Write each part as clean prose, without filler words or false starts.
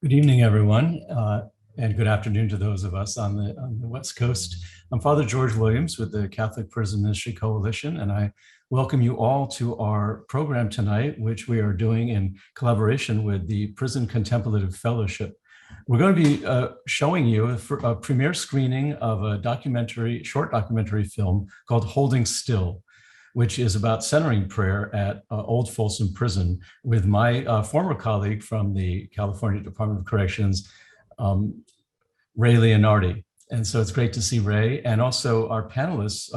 Good evening, everyone, and good afternoon to those of us on the West Coast. I'm Father George Williams with the Catholic Prison Ministry Coalition, and I welcome you all to our program tonight, which we are doing in collaboration with the Prison Contemplative Fellowship. We're going to be showing you a premiere screening of a short documentary film called Holding Still, which is about centering prayer at Old Folsom Prison with my former colleague from the California Department of Corrections, Ray Leonardini. And so it's great to see Ray. And also our panelists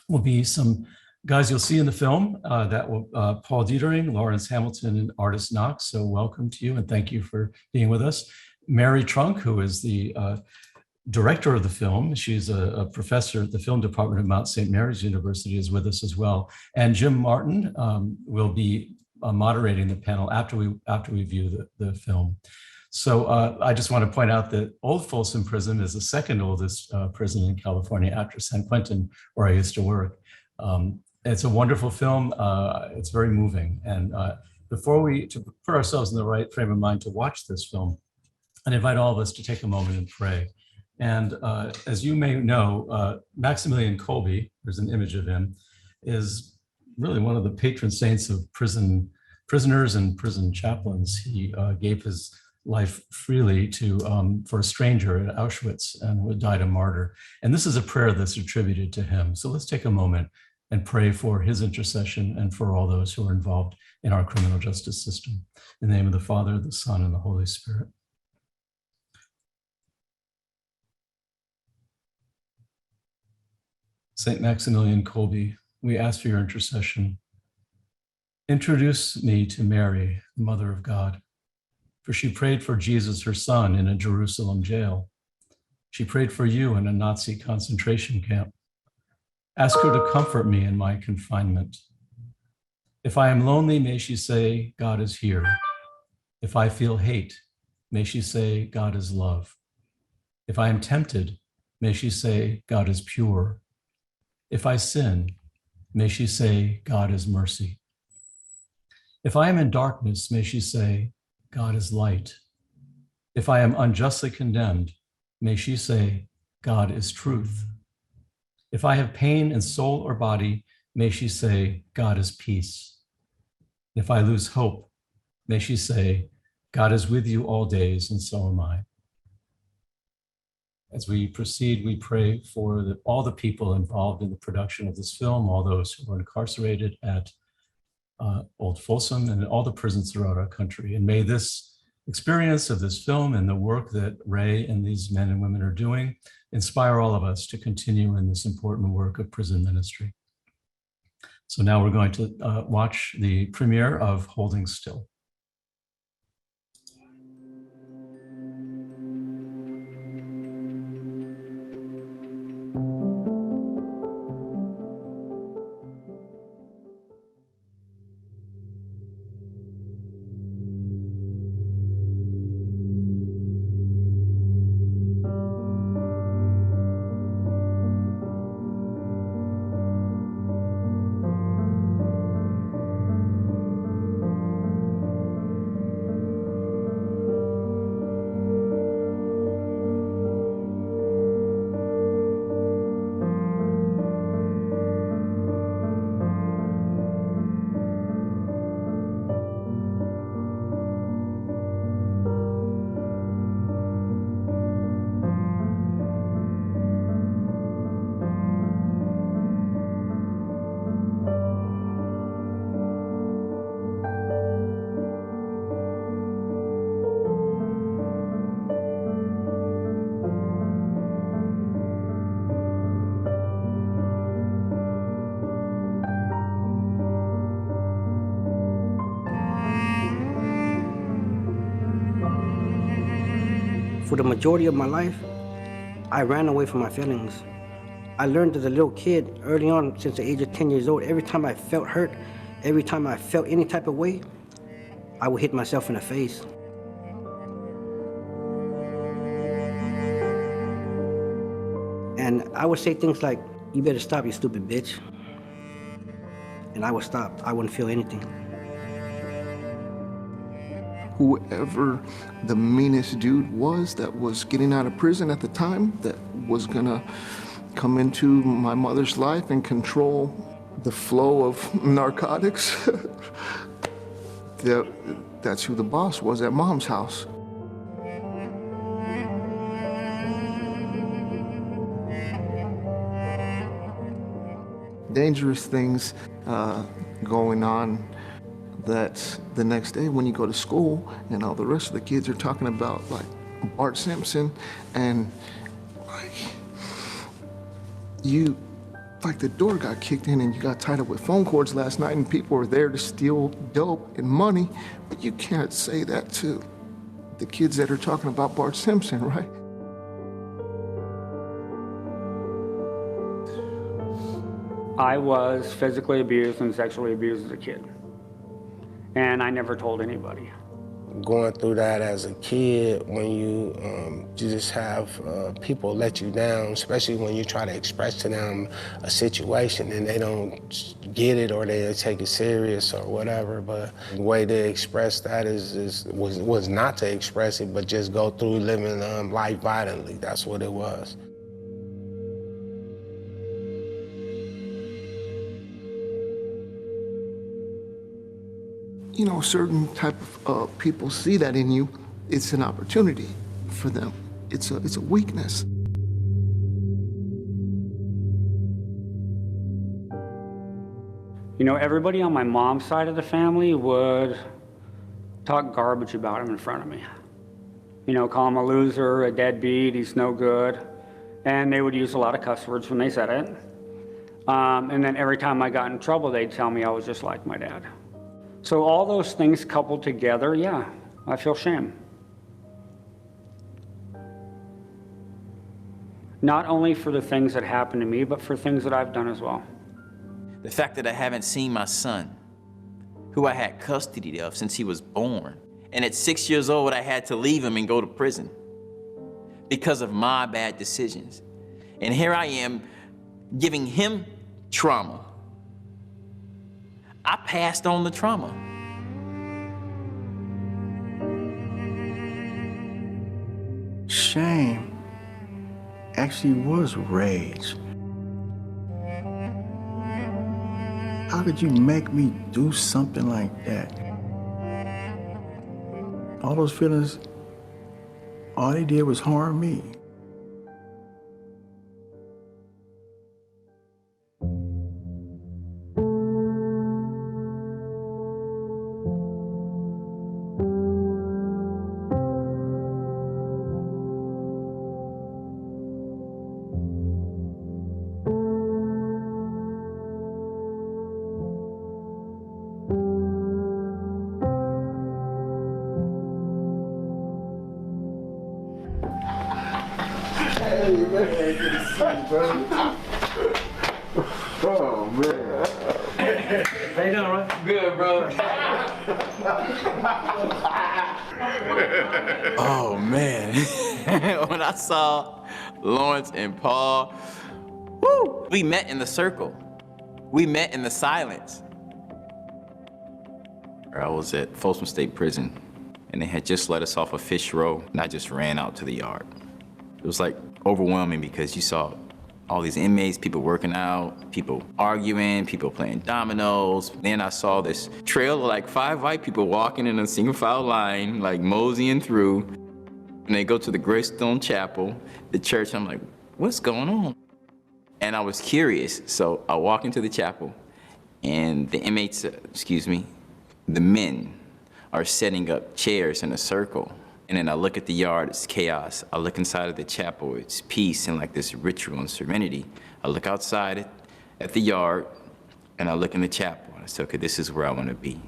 will be some guys you'll see in the film that will Paul Dietering, Lawrence Hamilton, and Artis Knox. So welcome to you and thank you for being with us. Mary Trunk, who is the director of the film. She's a professor at the film department of Mount St. Mary's University, is with us as well. And Jim Martin will be moderating the panel after we view the film. So I just want to point out that Old Folsom Prison is the second oldest prison in California after San Quentin, where I used to work. It's a wonderful film. It's very moving. And to put ourselves in the right frame of mind to watch this film, I invite all of us to take a moment and pray. And as you may know, Maximilian Kolbe, there's an image of him, is really one of the patron saints of prisoners and prison chaplains. He gave his life freely for a stranger at Auschwitz and died a martyr. And this is a prayer that's attributed to him. So let's take a moment and pray for his intercession and for all those who are involved in our criminal justice system. In the name of the Father, the Son, and the Holy Spirit. Saint Maximilian Kolbe, we ask for your intercession. Introduce me to Mary, the Mother of God, for she prayed for Jesus, her son, in a Jerusalem jail. She prayed for you in a Nazi concentration camp. Ask her to comfort me in my confinement. If I am lonely, may she say, God is here. If I feel hate, may she say, God is love. If I am tempted, may she say, God is pure. If I sin, may she say, God is mercy. If I am in darkness, may she say, God is light. If I am unjustly condemned, may she say, God is truth. If I have pain in soul or body, may she say, God is peace. If I lose hope, may she say, God is with you all days, and so am I. As we proceed, we pray for all the people involved in the production of this film, all those who were incarcerated at Old Folsom and all the prisons throughout our country. And may this experience of this film and the work that Ray and these men and women are doing inspire all of us to continue in this important work of prison ministry. So now we're going to watch the premiere of Holding Still. For the majority of my life, I ran away from my feelings. I learned as a little kid, early on, since the age of 10 years old, every time I felt hurt, every time I felt any type of way, I would hit myself in the face. And I would say things like, "You better stop, you stupid bitch." And I would stop. I wouldn't feel anything. whoever the meanest dude was that was getting out of prison at the time, that was gonna come into my mother's life and control the flow of narcotics. That's who the boss was at Mom's house. Dangerous things going on that the next day when you go to school and all the rest of the kids are talking about like Bart Simpson and like the door got kicked in and you got tied up with phone cords last night and people were there to steal dope and money, but you can't say that to the kids that are talking about Bart Simpson, right? I was physically abused and sexually abused as a kid, and I never told anybody. Going through that as a kid, when you just have people let you down, especially when you try to express to them a situation and they don't get it or they take it serious or whatever. But the way to express that was not to express it, but just go through living life violently. That's what it was. You know, certain type of people see that in you. It's an opportunity for them. It's a weakness. You know, everybody on my mom's side of the family would talk garbage about him in front of me. You know, call him a loser, a deadbeat, he's no good. And they would use a lot of cuss words when they said it. And then every time I got in trouble, they'd tell me I was just like my dad. So all those things coupled together, yeah, I feel shame. Not only for the things that happened to me, but for things that I've done as well. The fact that I haven't seen my son, who I had custody of since he was born. And at 6 years old, I had to leave him and go to prison because of my bad decisions. And here I am giving him trauma. I passed on the trauma. Shame actually was rage. How could you make me do something like that? All those feelings, all they did was harm me. Oh, man. How you doing, Ron? Good, bro. Oh, man. When I saw Lawrence and Paul, woo, we met in the circle. We met in the silence. I was at Folsom State Prison, and they had just let us off of Fish Row, and I just ran out to the yard. It was like overwhelming because you saw all these inmates, people working out, people arguing, people playing dominoes. Then I saw this trail of like 5 white people walking in a single file line, like moseying through. And they go to the Greystone Chapel, the church. I'm like, what's going on? And I was curious, so I walk into the chapel, and the inmates, the men are setting up chairs in a circle. And then I look at the yard, it's chaos. I look inside of the chapel, it's peace and like this ritual and serenity. I look outside at the yard, and I look in the chapel, and I say, okay, this is where I want to be.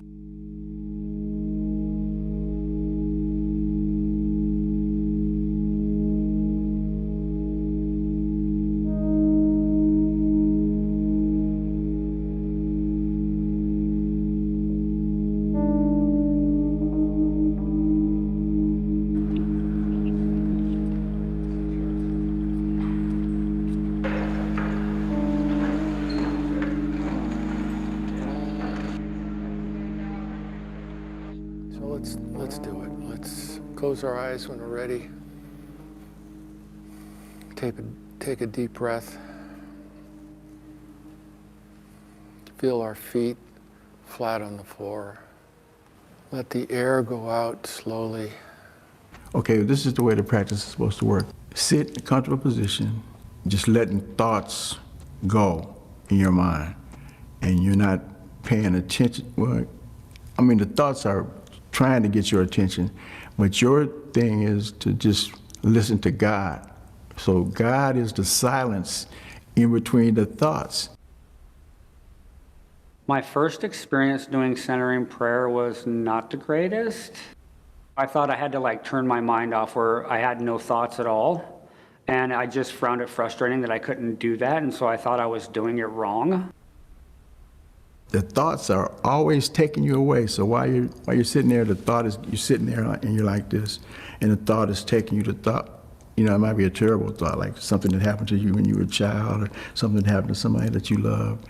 So let's do it. Let's close our eyes when we're ready. Take a deep breath. Feel our feet flat on the floor. Let the air go out slowly. Okay, this is the way the practice is supposed to work. Sit in a comfortable position, just letting thoughts go in your mind, and you're not paying attention. Well, I mean, the thoughts are trying to get your attention, but your thing is to just listen to God. So God is the silence in between the thoughts. My first experience doing centering prayer was not the greatest. I thought I had to like turn my mind off where I had no thoughts at all. And I just found it frustrating that I couldn't do that. And so I thought I was doing it wrong. The thoughts are always taking you away. So while you're sitting there, the thought is, you're sitting there and you're like this, and the thought is taking you to thought. You know, it might be a terrible thought, like something that happened to you when you were a child, or something that happened to somebody that you loved.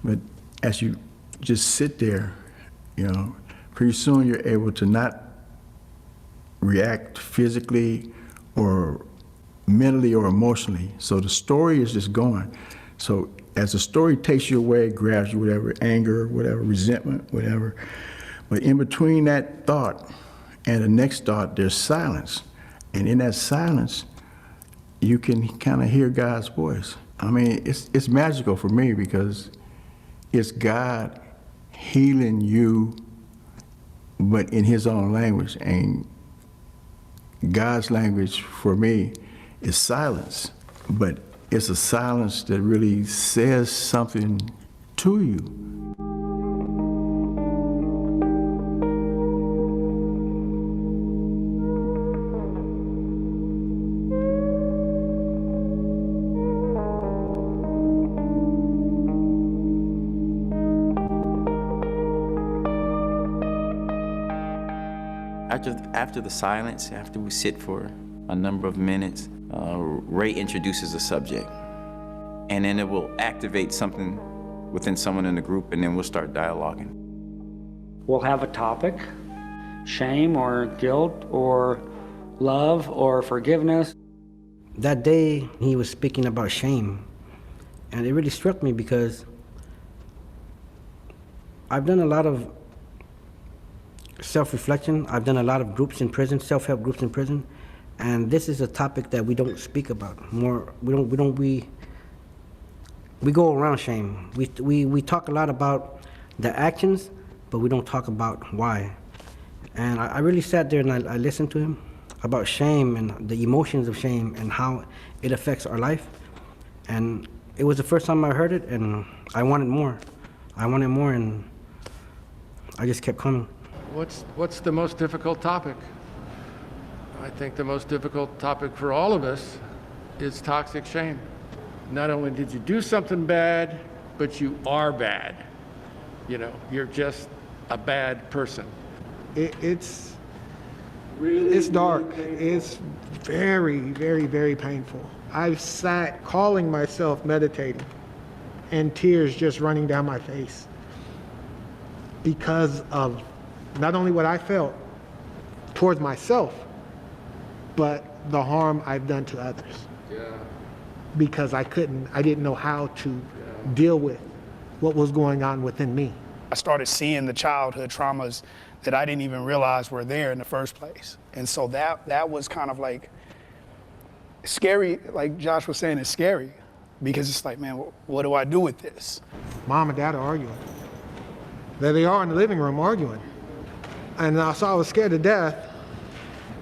But as you just sit there, you know, pretty soon you're able to not react physically or mentally or emotionally. So the story is just going. So as the story takes you away, grabs you, whatever, anger, whatever, resentment, whatever. But in between that thought and the next thought, there's silence. And in that silence, you can kind of hear God's voice. I mean, it's magical for me because it's God healing you, but in his own language. And God's language for me is silence, but it's a silence that really says something to you. After the silence, after we sit for a number of minutes, Ray introduces a subject, and then it will activate something within someone in the group, and then we'll start dialoguing. We'll have a topic, shame or guilt or love or forgiveness. That day, he was speaking about shame, and it really struck me because I've done a lot of self-reflection. I've done a lot of groups in prison, self-help groups in prison, and this is a topic that we don't speak about more. We go around shame. We talk a lot about the actions, but we don't talk about why. And I really sat there and I listened to him about shame and the emotions of shame and how it affects our life. And it was the first time I heard it, and I wanted more. I wanted more, and I just kept coming. What's the most difficult topic? I think the most difficult topic for all of us is toxic shame. Not only did you do something bad, but you are bad. You know, you're just a bad person. It's dark. It's very, very, very painful. I've sat calling myself meditating and tears just running down my face because of not only what I felt towards myself, but the harm I've done to others. Yeah. Because I didn't know how to deal with what was going on within me. I started seeing the childhood traumas that I didn't even realize were there in the first place. And so that was kind of like scary, like Josh was saying, it's scary because it's like, man, what do I do with this? Mom and Dad are arguing. There they are in the living room arguing. And so I was scared to death.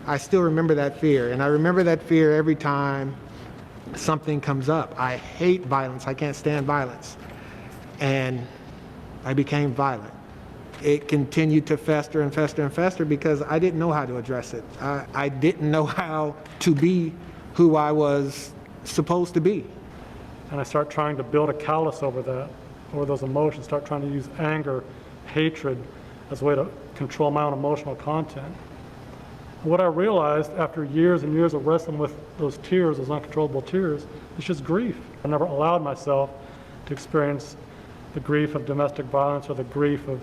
I still remember that fear, and I remember that fear every time something comes up. I hate violence. I can't stand violence. And I became violent. It continued to fester and fester and fester because I didn't know how to address it. I didn't know how to be who I was supposed to be. And I start trying to build a callus over that, over those emotions, start trying to use anger, hatred as a way to control my own emotional content. What I realized after years and years of wrestling with those tears, those uncontrollable tears, is just grief. I never allowed myself to experience the grief of domestic violence or the grief of,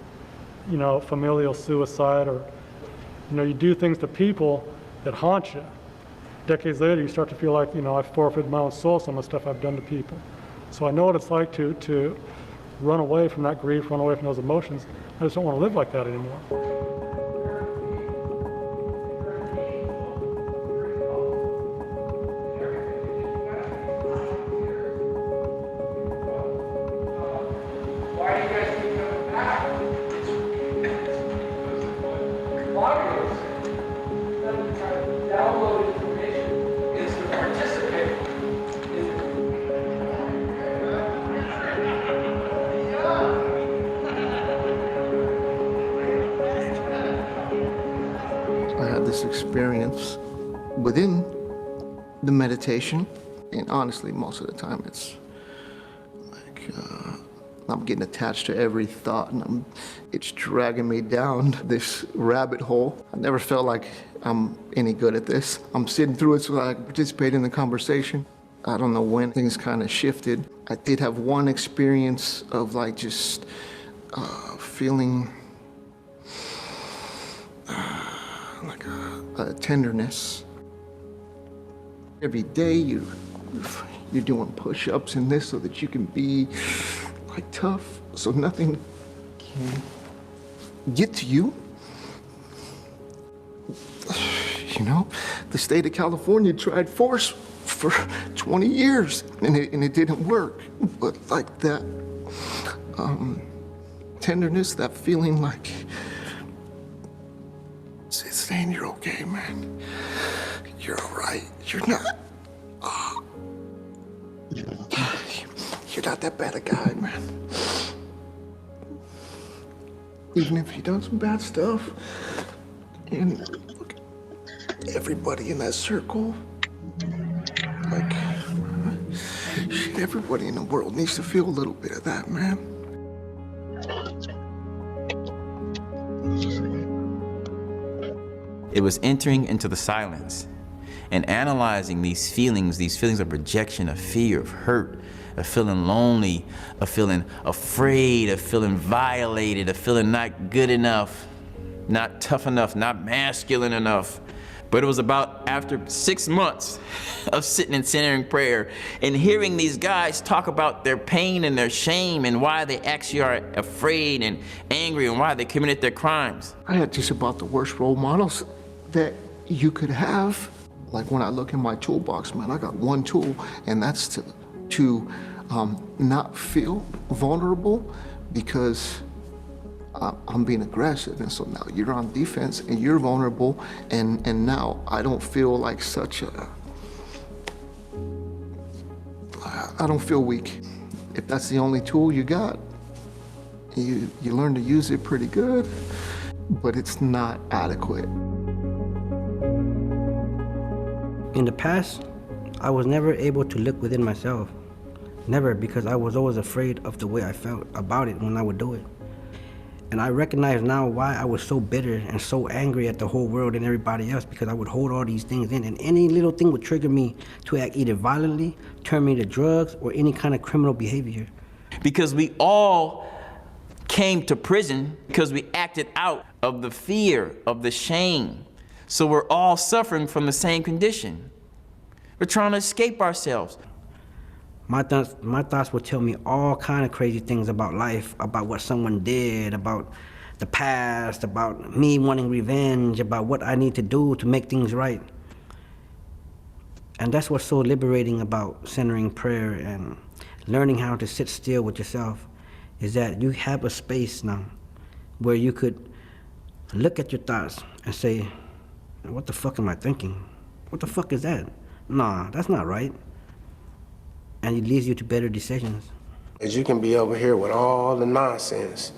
familial suicide or You know, you do things to people that haunt you. Decades later, you start to feel like, you know, I've forfeited my own soul, some of the stuff I've done to people. So I know what it's like to run away from that grief, run away from those emotions. I just don't want to live like that anymore. This experience within the meditation, and honestly, most of the time it's like I'm getting attached to every thought, and it's dragging me down this rabbit hole. I never felt like I'm any good at this. I'm sitting through it so I can participate in the conversation. I don't know when things kind of shifted. I did have one experience of like just feeling like a tenderness. Every day you're doing push-ups and this so that you can be like tough, so nothing can get to you. You know, the state of California tried force for 20 years and it didn't work. But like that tenderness, that feeling like saying you're okay, man. You're all right. You're not. You're not that bad a guy, man. Even if he done some bad stuff, and look, everybody in that circle, like, shit, everybody in the world needs to feel a little bit of that, man. It was entering into the silence and analyzing these feelings of rejection, of fear, of hurt, of feeling lonely, of feeling afraid, of feeling violated, of feeling not good enough, not tough enough, not masculine enough. But it was about after 6 months of sitting and centering prayer and hearing these guys talk about their pain and their shame and why they actually are afraid and angry and why they committed their crimes. I had just about the worst role models that you could have. Like when I look in my toolbox, man, I got one tool, and that's to not feel vulnerable because I'm being aggressive. And so now you're on defense and you're vulnerable, and now I don't feel like I don't feel weak. If that's the only tool you got, you learn to use it pretty good, but it's not adequate. In the past, I was never able to look within myself. Never, because I was always afraid of the way I felt about it when I would do it. And I recognize now why I was so bitter and so angry at the whole world and everybody else, because I would hold all these things in, and any little thing would trigger me to act either violently, turn me to drugs, or any kind of criminal behavior. Because we all came to prison because we acted out of the fear, of the shame. So we're all suffering from the same condition. We're trying to escape ourselves. My thoughts would tell me all kind of crazy things about life, about what someone did, about the past, about me wanting revenge, about what I need to do to make things right. And that's what's so liberating about centering prayer and learning how to sit still with yourself, is that you have a space now where you could look at your thoughts and say, what the fuck am I thinking? What the fuck is that? Nah, that's not right. And it leads you to better decisions. As you can be over here with all the nonsense,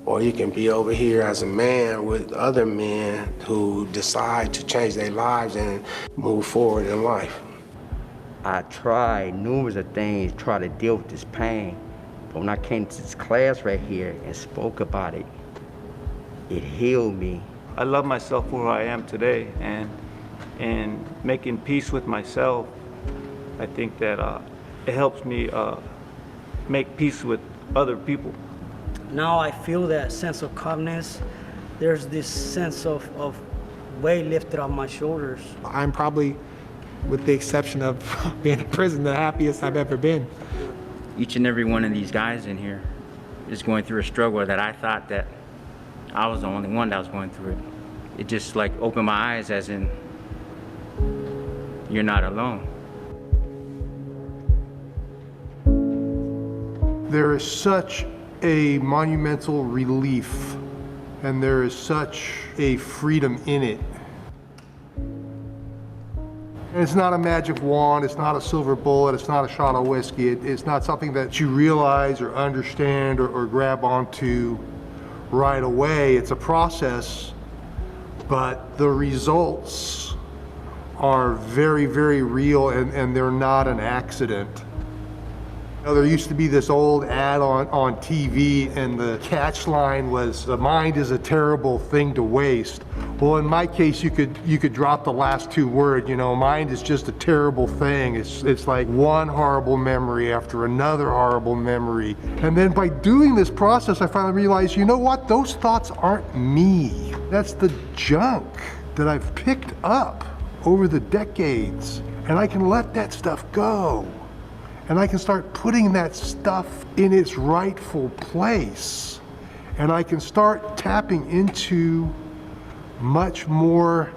or you can be over here as a man with other men who decide to change their lives and move forward in life. I tried numerous of things, try to deal with this pain. But when I came to this class right here and spoke about it, it healed me. I love myself for who I am today, and making peace with myself, I think that it helps me make peace with other people. Now I feel that sense of calmness. There's this sense of weight lifted off my shoulders. I'm probably, with the exception of being in prison, the happiest I've ever been. Each and every one of these guys in here is going through a struggle that I thought that I was the only one that was going through it. It just like opened my eyes, as in, you're not alone. There is such a monumental relief, and there is such a freedom in it. And it's not a magic wand, it's not a silver bullet, it's not a shot of whiskey, it's not something that you realize or understand or grab onto right away. It's a process, but the results are very, very real, and they're not an accident. You know, there used to be this old ad on TV, and the catch line was, "The mind is a terrible thing to waste." Well, in my case, you could drop the last two words. You know, mind is just a terrible thing. It's like one horrible memory after another horrible memory. And then by doing this process, I finally realized, you know what? Those thoughts aren't me. That's the junk that I've picked up over the decades, and I can let that stuff go. And I can start putting that stuff in its rightful place. And I can start tapping into much more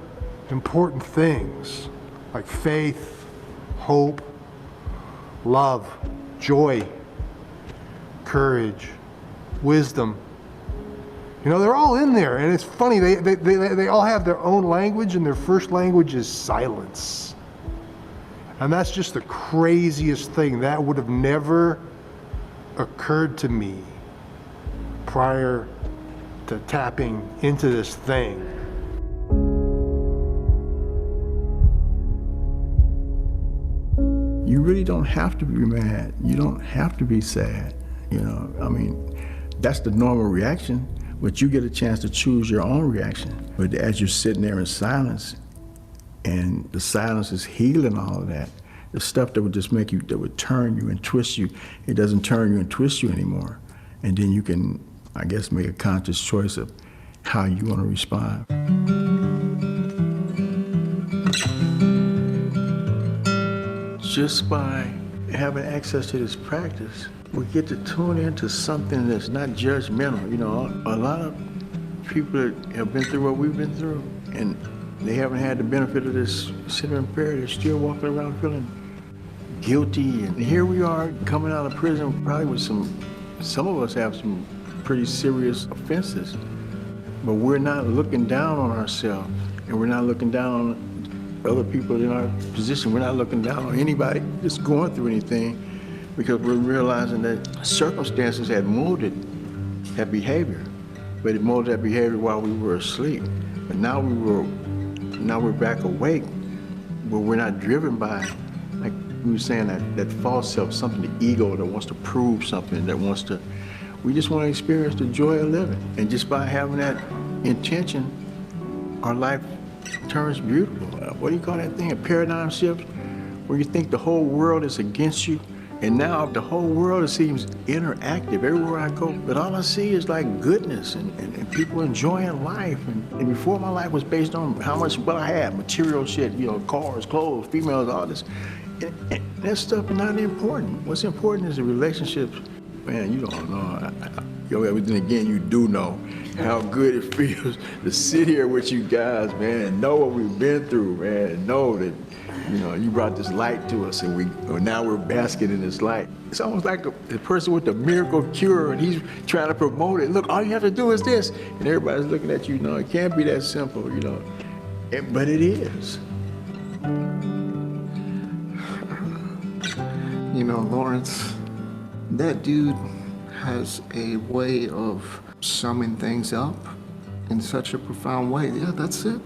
important things like faith, hope, love, joy, courage, wisdom. You know, they're all in there, and it's funny, they all have their own language, and their first language is silence. And that's just the craziest thing. That would have never occurred to me prior to tapping into this thing. You really don't have to be mad. You don't have to be sad. You know, I mean, that's the normal reaction, but you get a chance to choose your own reaction. But as you're sitting there in silence, and the silence is healing all of that, the stuff that would just make you, that would turn you and twist you, it doesn't turn you and twist you anymore. And then you can, I guess, make a conscious choice of how you want to respond. Just by having access to this practice, we get to tune into something that's not judgmental. You know, a lot of people that have been through what we've been through, and they haven't had the benefit of this center and prayer. They're still walking around feeling guilty. And here we are coming out of prison, probably with some of us have some pretty serious offenses. But we're not looking down on ourselves, and we're not looking down on other people in our position. We're not looking down on anybody that's going through anything, because we're realizing that circumstances had molded that behavior, but it molded that behavior while we were asleep. But now we're back awake, but we're not driven by, like we were saying, that false self, something, the ego that wants to prove something, that wants to, we just want to experience the joy of living. And just by having that intention, our life turns beautiful. What do you call that thing, a paradigm shift? Where you think the whole world is against you, and now the whole world seems interactive everywhere I go, but all I see is like goodness and people enjoying life. And before, my life was based on how much what I had, material shit, you know, cars, clothes, females, all this. And that stuff is not important. What's important is the relationships. Man, you don't know. Then again, you do know how good it feels to sit here with you guys, man, and know what we've been through, man, and know that, you know, you brought this light to us, and now we're basking in this light. It's almost like the person with the miracle cure, and he's trying to promote it. Look, all you have to do is this, and everybody's looking at you. No, it can't be that simple, you know. But it is. You know, Lawrence, that dude has a way of summing things up in such a profound way. Yeah, that's it.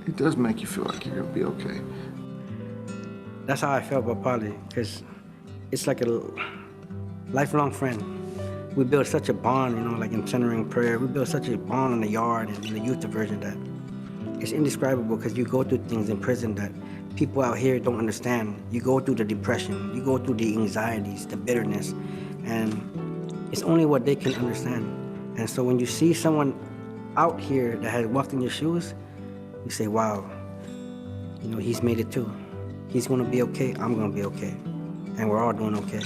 It does make you feel like you're gonna be okay. That's how I felt about Polly, because it's like a lifelong friend. We built such a bond, you know, like in centering prayer. We built such a bond in the yard and in the youth diversion that it's indescribable, because you go through things in prison that people out here don't understand. You go through the depression, you go through the anxieties, the bitterness, and it's only what they can understand. And so when you see someone out here that has walked in your shoes, we say, wow, you know, he's made it too. He's gonna be okay, I'm gonna be okay. And we're all doing okay.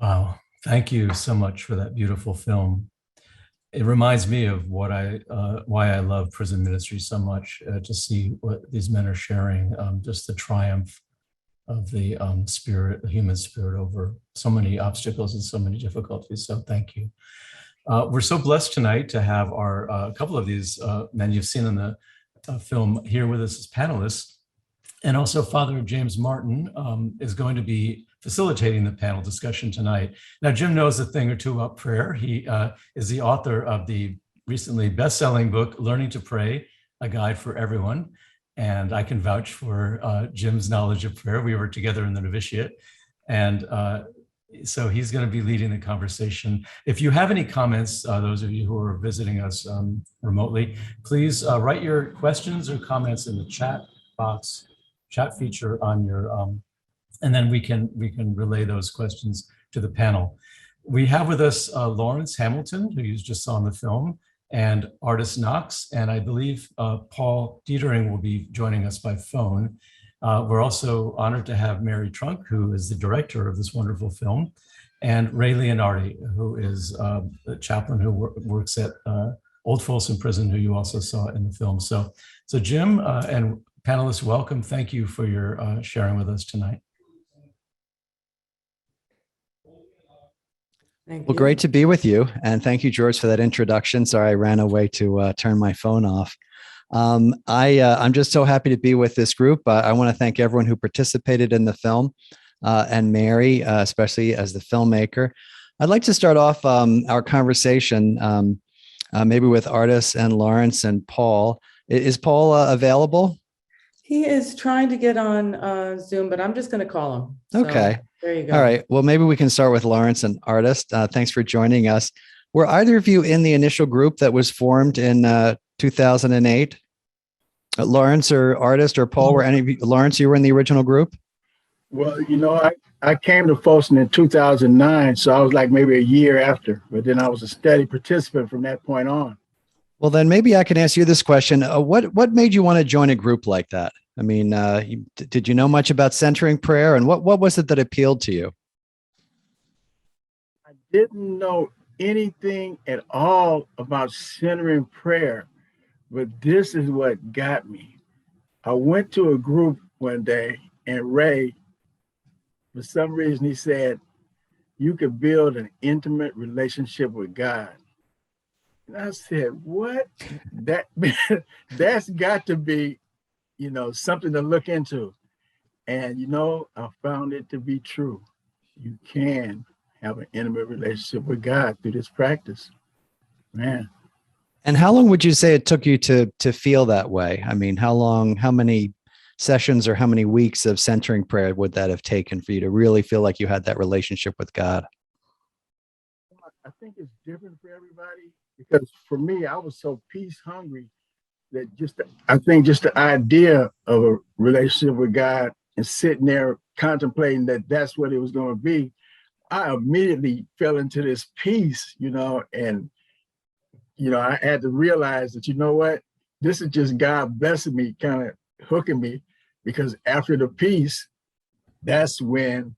Wow. Thank you so much for that beautiful film. It reminds me of why I love prison ministry so much, to see what these men are sharing, just the triumph of the spirit, the human spirit over so many obstacles and so many difficulties. So thank you. We're so blessed tonight to have a couple of these men you've seen in the film here with us as panelists. And also Father James Martin is going to be facilitating the panel discussion tonight. Now, Jim knows a thing or two about prayer. He is the author of the recently best-selling book, Learning to Pray, A Guide for Everyone. And I can vouch for Jim's knowledge of prayer. We were together in the novitiate. And so he's going to be leading the conversation. If you have any comments, those of you who are visiting us remotely, please write your questions or comments in the chat box, chat feature on your, and then we can relay those questions to the panel. We have with us Lawrence Hamilton, who you just saw in the film, and Artis Knox, and I believe Paul Dietering will be joining us by phone. We're also honored to have Mary Trunk, who is the director of this wonderful film, and Ray Leonardi, who is the chaplain who works at Old Folsom Prison, who you also saw in the film. So Jim and panelists, welcome. Thank you for your sharing with us tonight. Well, great to be with you. And thank you, George, for that introduction. Sorry, I ran away to turn my phone off. I'm just so happy to be with this group. I want to thank everyone who participated in the film, and Mary, especially as the filmmaker. I'd like to start off our conversation maybe with Artis and Lawrence and Paul. Is Paul available? He is trying to get on Zoom, but I'm just going to call him. So, okay. there you go. All right. Well, maybe we can start with Lawrence and Artis. Thanks for joining us. Were either of you in the initial group that was formed in 2008? Lawrence or Artis or Paul, were any of you, Lawrence, you were in the original group? Well, you know, I came to Folsom in 2009, so I was like maybe a year after, but then I was a steady participant from that point on. Well, then maybe I can ask you this question. What made you want to join a group like that? I mean, did you know much about centering prayer, and what was it that appealed to you? I didn't know anything at all about centering prayer, but this is what got me. I went to a group one day, and Ray, for some reason, he said, you could build an intimate relationship with God. And I said, what? That's got to be, you know, something to look into. And, you know, I found it to be true. You can have an intimate relationship with God through this practice, man. And how long would you say it took you to feel that way? I mean, how many sessions or how many weeks of centering prayer would that have taken for you to really feel like you had that relationship with God? I think it's different for everybody, because for me, I was so peace hungry that I think just the idea of a relationship with God and sitting there contemplating that that's what it was going to be, I immediately fell into this peace, you know, and, you know, I had to realize that, you know what, this is just God blessing me, kind of hooking me, because after the peace, that's when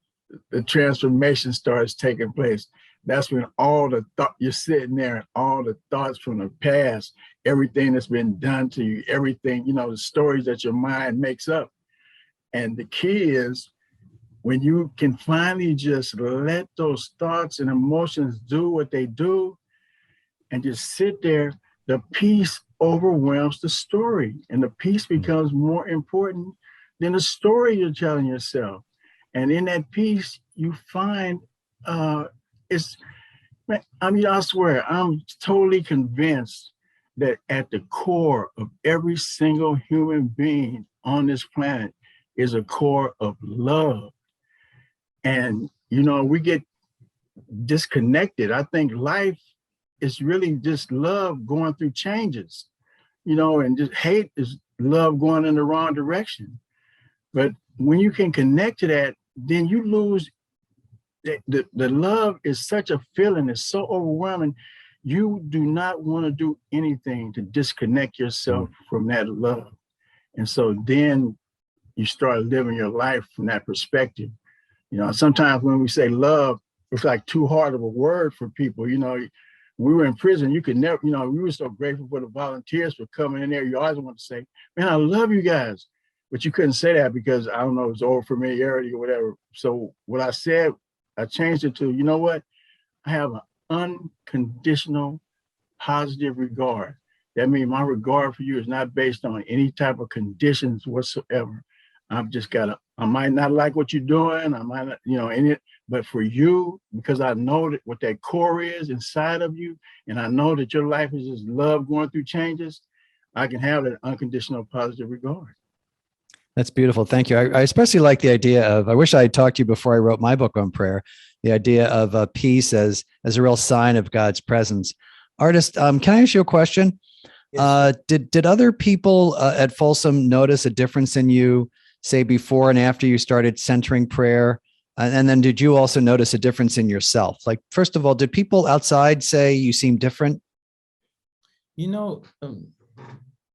the transformation starts taking place. That's when all the thought, you're sitting there and all the thoughts from the past, everything that's been done to you, everything, you know, the stories that your mind makes up. And the key is when you can finally just let those thoughts and emotions do what they do and just sit there, the peace overwhelms the story, and the peace becomes more important than the story you're telling yourself. And in that peace, you find I swear, I'm totally convinced that at the core of every single human being on this planet is a core of love. And, you know, we get disconnected. I think life is really just love going through changes, you know, and just hate is love going in the wrong direction. But when you can connect to that, then you lose the love is such a feeling, it's so overwhelming. You do not want to do anything to disconnect yourself from that love. And so then you start living your life from that perspective. You know, sometimes when we say love, it's like too hard of a word for people. You know, when we were in prison, you could never, you know, we were so grateful for the volunteers for coming in there. You always want to say, man, I love you guys. But you couldn't say that because, I don't know, it was over familiarity or whatever. So what I said, I changed it to, you know what? I have an unconditional positive regard. That means my regard for you is not based on any type of conditions whatsoever. I've just got to, I might not like what you're doing. I might not, you know, but for you, because I know that what that core is inside of you, and I know that your life is just love going through changes, I can have that unconditional positive regard. That's beautiful. Thank you. I especially like the idea of, I wish I had talked to you before I wrote my book on prayer, the idea of peace as a real sign of God's presence. Artist, can I ask you a question? Yes. Did other people at Folsom notice a difference in you, say before and after you started centering prayer? And then did you also notice a difference in yourself? Like, first of all, did people outside say you seem different? You know,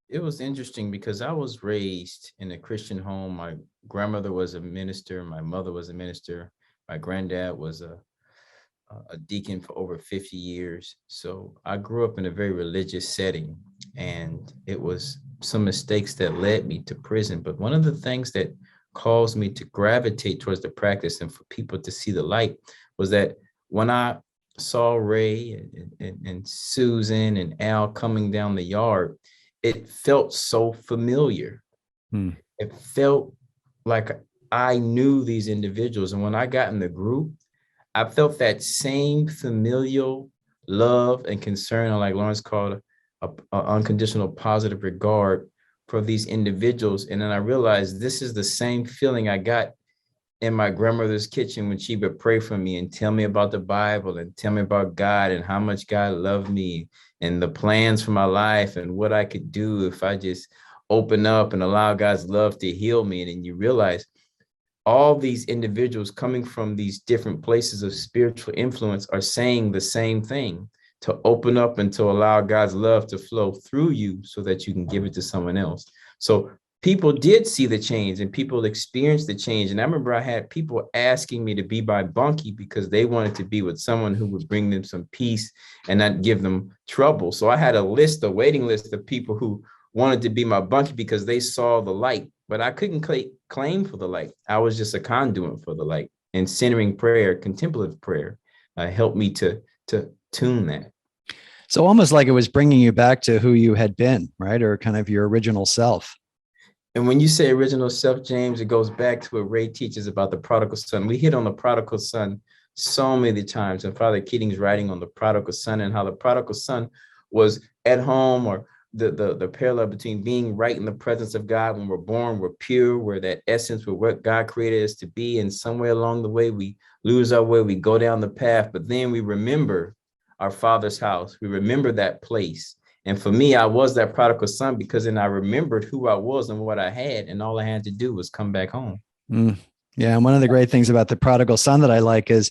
it was interesting because I was raised in a Christian home. My grandmother was a minister. My mother was a minister. My granddad was a deacon for over 50 years. So I grew up in a very religious setting, and it was some mistakes that led me to prison. But one of the things that caused me to gravitate towards the practice and for people to see the light was that when I saw Ray and Susan and Al coming down the yard, it felt so familiar. It felt like I knew these individuals. And when I got in the group, I felt that same familial love and concern, or like Lawrence called a unconditional positive regard for these individuals. And then I realized this is the same feeling I got in my grandmother's kitchen when she would pray for me and tell me about the Bible and tell me about God and how much God loved me and the plans for my life and what I could do if I just open up and allow God's love to heal me. And then you realize all these individuals coming from these different places of spiritual influence are saying the same thing, to open up and to allow God's love to flow through you so that you can give it to someone else. So people did see the change and people experienced the change. And I remember I had people asking me to be my bunkie because they wanted to be with someone who would bring them some peace and not give them trouble. So I had a waiting list of people who wanted to be my bunkie because they saw the light, but I couldn't claim for the light. I was just a conduit for the light. And centering prayer, contemplative prayer, helped me to tune that. So almost like it was bringing you back to who you had been, right? Or kind of your original self. And when you say original self, James, it goes back to what Ray teaches about the prodigal son. We hit on the prodigal son so many times, and Father Keating's writing on the prodigal son and how the prodigal son was at home, or the parallel between being right in the presence of God when we're born, we're pure, we're that essence, we're what God created us to be. And somewhere along the way, we lose our way, we go down the path, but then we remember our Father's house. We remember that place. And for me, I was that prodigal son because then I remembered who I was and what I had, and all I had to do was come back home. Yeah, and one of the great things about the prodigal son that I like is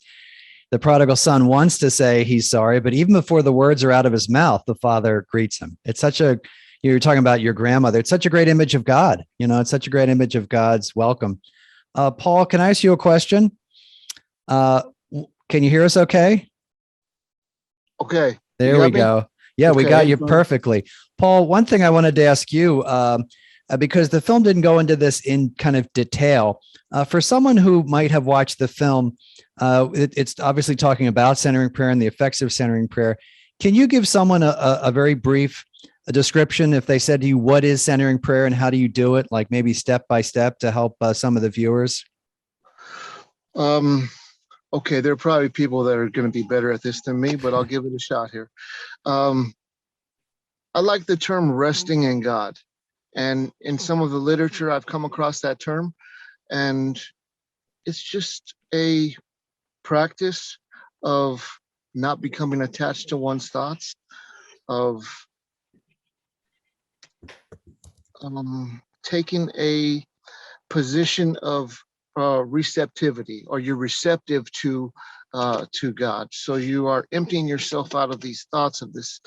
the prodigal son wants to say he's sorry, but even before the words are out of his mouth, the father greets him. It's such a, you're talking about your grandmother. It's such a great image of God. You know, it's such a great image of God's welcome. Paul, can I ask you a question? Can you hear us okay? Okay. There we go. Yeah, okay, we got you perfectly. Paul, one thing I wanted to ask you, because the film didn't go into this in kind of detail, for someone who might have watched the film, it's obviously talking about centering prayer and the effects of centering prayer. Can you give someone a very brief description if they said to you, what is centering prayer and how do you do it? Like maybe step by step to help some of the viewers? Okay, there are probably people that are going to be better at this than me, but I'll give it a shot here. I like the term resting in God. And in some of the literature, I've come across that term. And it's just a practice of not becoming attached to one's thoughts, of taking a position of receptivity, or you're receptive to God. So you are emptying yourself out of these thoughts, of this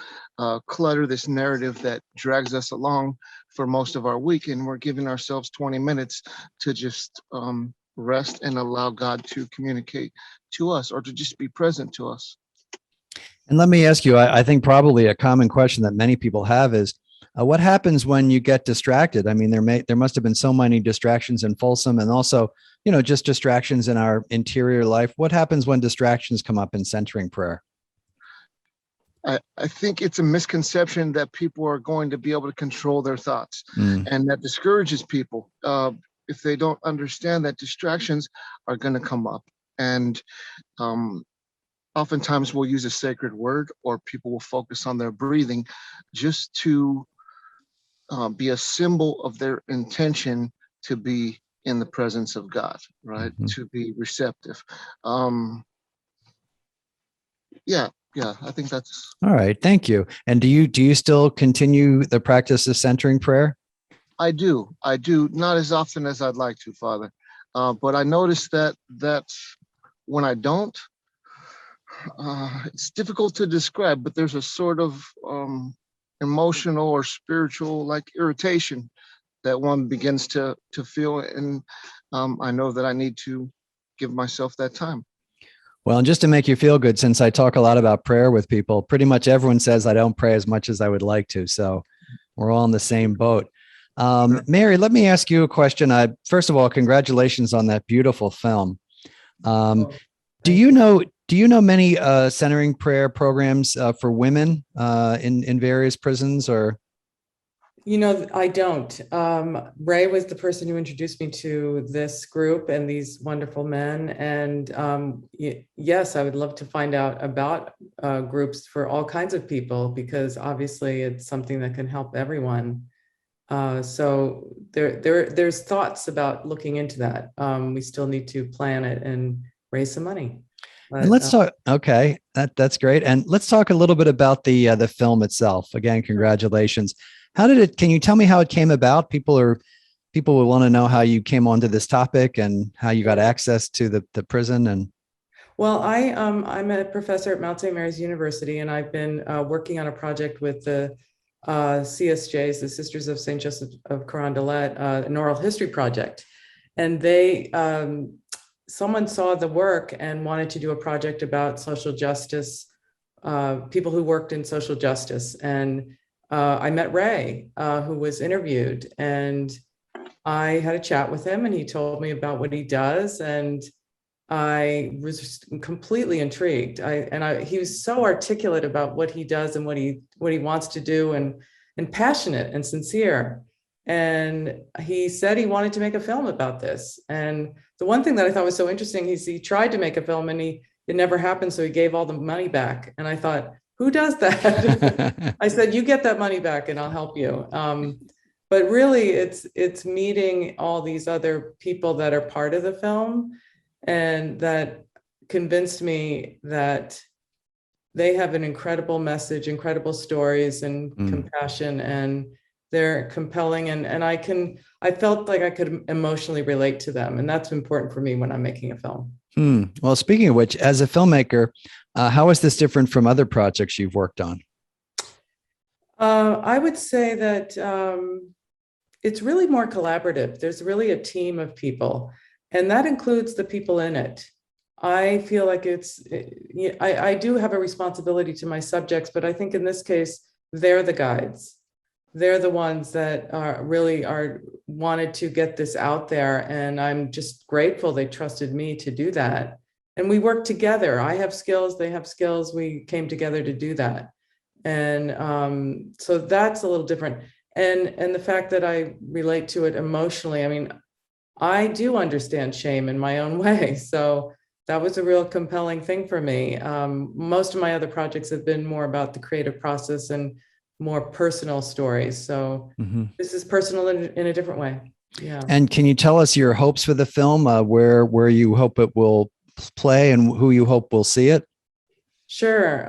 clutter, this narrative that drags us along for most of our week, and we're giving ourselves 20 minutes to just rest and allow God to communicate to us, or to just be present to us. And let me ask you, I think probably a common question that many people have is, what happens when you get distracted? I mean, there must have been so many distractions in Folsom, and also, just distractions in our interior life. What happens when distractions come up in centering prayer? I think it's a misconception that people are going to be able to control their thoughts, and that discourages people if they don't understand that distractions are going to come up. And oftentimes we'll use a sacred word, or people will focus on their breathing just to be a symbol of their intention to be in the presence of God, right? To be receptive. Yeah, I think that's all right. Thank you. And do you still continue the practice of centering prayer? I do, not as often as I'd like to, Father. But I noticed that when I don't, it's difficult to describe, but there's a sort of emotional or spiritual, like, irritation that one begins to feel. And I know that I need to give myself that time. Well, and just to make you feel good, since I talk a lot about prayer with people, pretty much everyone says I don't pray as much as I would like to. So we're all in the same boat. Mary, let me ask you a question. First of all, congratulations on that beautiful film. Do you know many centering prayer programs for women in various prisons, or? I don't. Ray was the person who introduced me to this group and these wonderful men. And yes, I would love to find out about groups for all kinds of people, because obviously it's something that can help everyone. So there's thoughts about looking into that. We still need to plan it and raise some money. But, and let's talk. Okay, that's great. And let's talk a little bit about the film itself. Again, congratulations. How did it? Can you tell me how it came about? People will want to know how you came onto this topic and how you got access to the prison. And well, I'm a professor at Mount St. Mary's University, and I've been working on a project with the CSJs, the Sisters of St. Joseph of Carondelet, an oral history project, and they. Someone saw the work and wanted to do a project about social justice, people who worked in social justice. And I met Ray, who was interviewed, and I had a chat with him, and he told me about what he does. And I was completely intrigued. He was so articulate about what he does and what he wants to do, and passionate and sincere. And he said he wanted to make a film about this. And the one thing that I thought was so interesting is he tried to make a film and it never happened. So he gave all the money back. And I thought, who does that? I said, you get that money back and I'll help you. But really it's meeting all these other people that are part of the film, and that convinced me that they have an incredible message, incredible stories, and compassion, and they're compelling, and I felt like I could emotionally relate to them. And that's important for me when I'm making a film. Well, speaking of which, as a filmmaker, how is this different from other projects you've worked on? I would say that it's really more collaborative. There's really a team of people, and that includes the people in it. I feel like I do have a responsibility to my subjects, but I think in this case, they're the guides. They're the ones that really wanted to get this out there. And I'm just grateful they trusted me to do that. And we worked together. I have skills, they have skills. We came together to do that. And so that's a little different. And the fact that I relate to it emotionally, I mean, I do understand shame in my own way. So that was a real compelling thing for me. Most of my other projects have been more about the creative process and more personal stories. So this is personal in a different way. Yeah. And can you tell us your hopes for the film, where you hope it will play and who you hope will see it? Sure.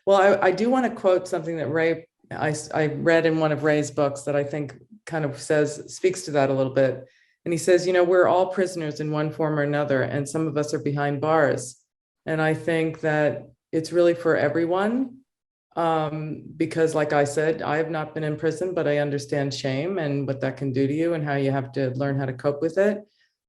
Well, I do want to quote something that Ray, I read in one of Ray's books that I think kind of speaks to that a little bit. And he says, we're all prisoners in one form or another, and some of us are behind bars. And I think that it's really for everyone, because like I said, I have not been in prison, but I understand shame and what that can do to you and how you have to learn how to cope with it.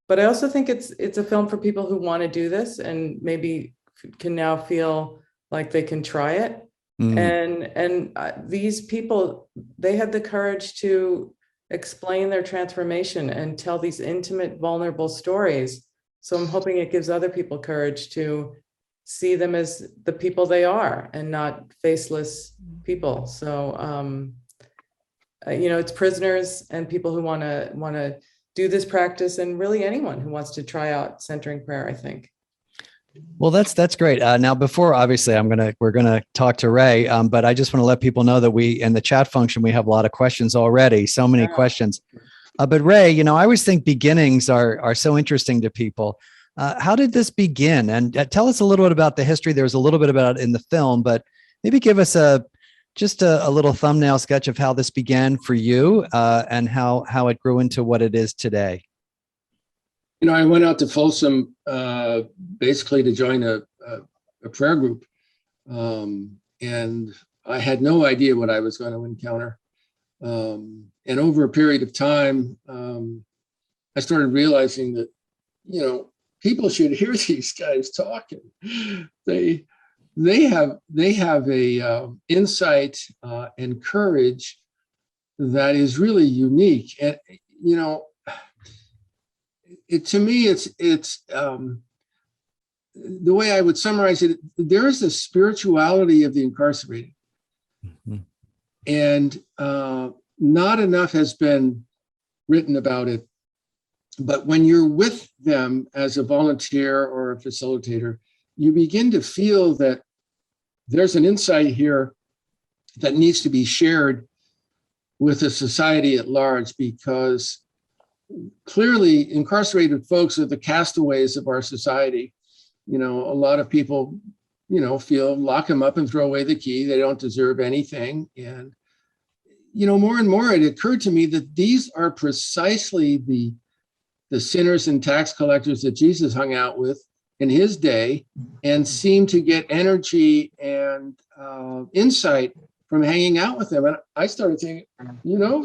But I also think it's a film for people who want to do this and maybe can now feel like they can try it. And these people, they had the courage to explain their transformation and tell these intimate, vulnerable stories. So I'm hoping it gives other people courage to see them as the people they are and not faceless people. So, it's prisoners and people who want to do this practice, and really anyone who wants to try out centering prayer, I think. Well, that's great. Now, before obviously we're gonna talk to Ray, but I just want to let people know that we in the chat function we have a lot of questions already. So many questions. But Ray, I always think beginnings are so interesting to people. How did this begin? And tell us a little bit about the history. There's a little bit about it in the film, but maybe give us just a little thumbnail sketch of how this began for you and how it grew into what it is today. I went out to Folsom basically to join a prayer group. And I had no idea what I was going to encounter. And over a period of time, I started realizing that, people should hear these guys talking. They have a insight and courage that is really unique. And, to me, it's the way I would summarize it. There is the spirituality of the incarcerated, and not enough has been written about it. But when you're with them as a volunteer or a facilitator, you begin to feel that there's an insight here that needs to be shared with the society at large, because clearly incarcerated folks are the castaways of our society. A lot of people, feel lock them up and throw away the key. They don't deserve anything. And, more and more it occurred to me that these are precisely the sinners and tax collectors that Jesus hung out with in his day and seemed to get energy and insight from hanging out with them. And I started thinking,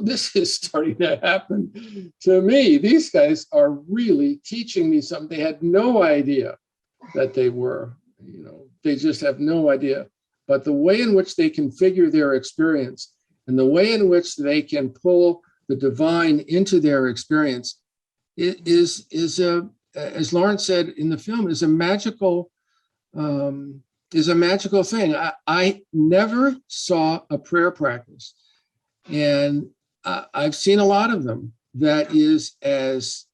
this is starting to happen to me. These guys are really teaching me something. They had no idea that they were, they just have no idea. But the way in which they configure their experience and the way in which they can pull the divine into their experience is as Lawrence said in the film, is a magical thing. I never saw a prayer practice, and I've seen a lot of them, that is as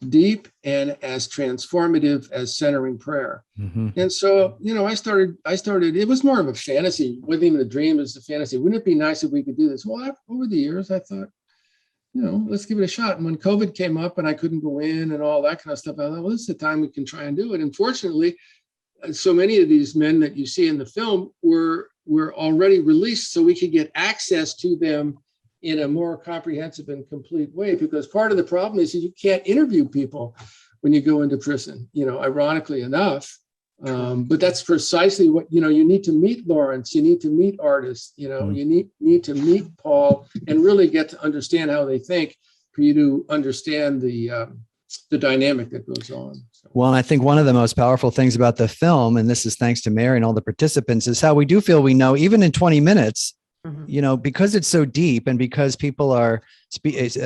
deep and as transformative as centering prayer. And so, I started, it was more of a fantasy, wasn't even a dream, it was a fantasy. Wouldn't it be nice if we could do this? Well, over the years, I thought, let's give it a shot. And when COVID came up and I couldn't go in and all that kind of stuff, I thought, well, this is the time we can try and do it. And fortunately, so many of these men that you see in the film were already released, so we could get access to them in a more comprehensive and complete way. Because part of the problem is you can't interview people when you go into prison, ironically enough. But that's precisely what, you need to meet Lawrence, you need to meet artists, you need to meet Paul and really get to understand how they think for you to understand the dynamic that goes on. So. Well, and I think one of the most powerful things about the film, and this is thanks to Mary and all the participants, is how we do feel we know, even in 20 minutes, because it's so deep and because people are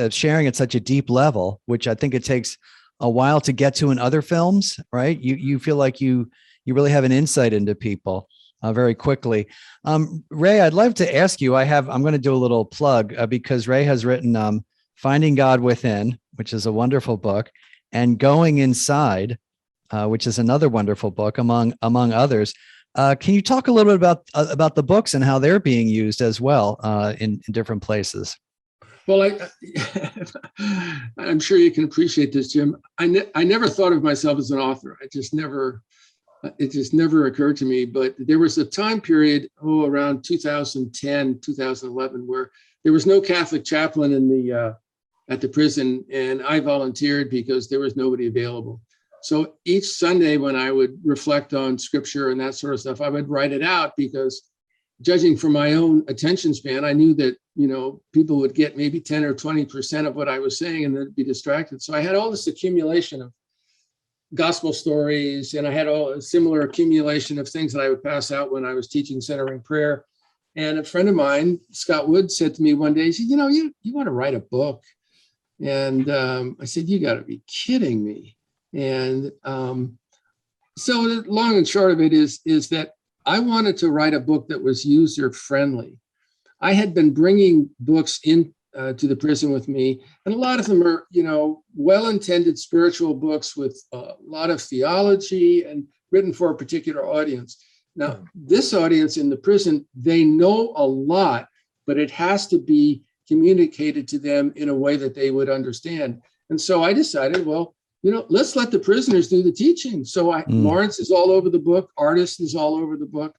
sharing at such a deep level, which I think it takes a while to get to in other films, right? You feel like you really have an insight into people very quickly. Ray, I'd love to ask you, I'm going to do a little plug because Ray has written Finding God Within, which is a wonderful book, and Going Inside, which is another wonderful book, among others. Can you talk a little bit about the books and how they're being used as well in different places? Well, I'm sure you can appreciate this, Jim. I never thought of myself as an author. It just never occurred to me. But there was a time period, around 2010, 2011, where there was no Catholic chaplain at the prison, and I volunteered because there was nobody available. So each Sunday when I would reflect on scripture and that sort of stuff, I would write it out because, judging from my own attention span, I knew that, people would get maybe 10 or 20% of what I was saying and then be distracted. So I had all this accumulation of gospel stories, and I had a similar accumulation of things that I would pass out when I was teaching centering prayer. And a friend of mine, Scott Wood, said to me one day, he said, you want to write a book? And I said, you got to be kidding me. And so the long and short of it is that I wanted to write a book that was user friendly. I had been bringing books in to the prison with me, and a lot of them are, well-intended spiritual books with a lot of theology and written for a particular audience. Now, this audience in the prison, they know a lot, but it has to be communicated to them in a way that they would understand. And so I decided, well, let's let the prisoners do the teaching. So Lawrence is all over the book, Artist is all over the book,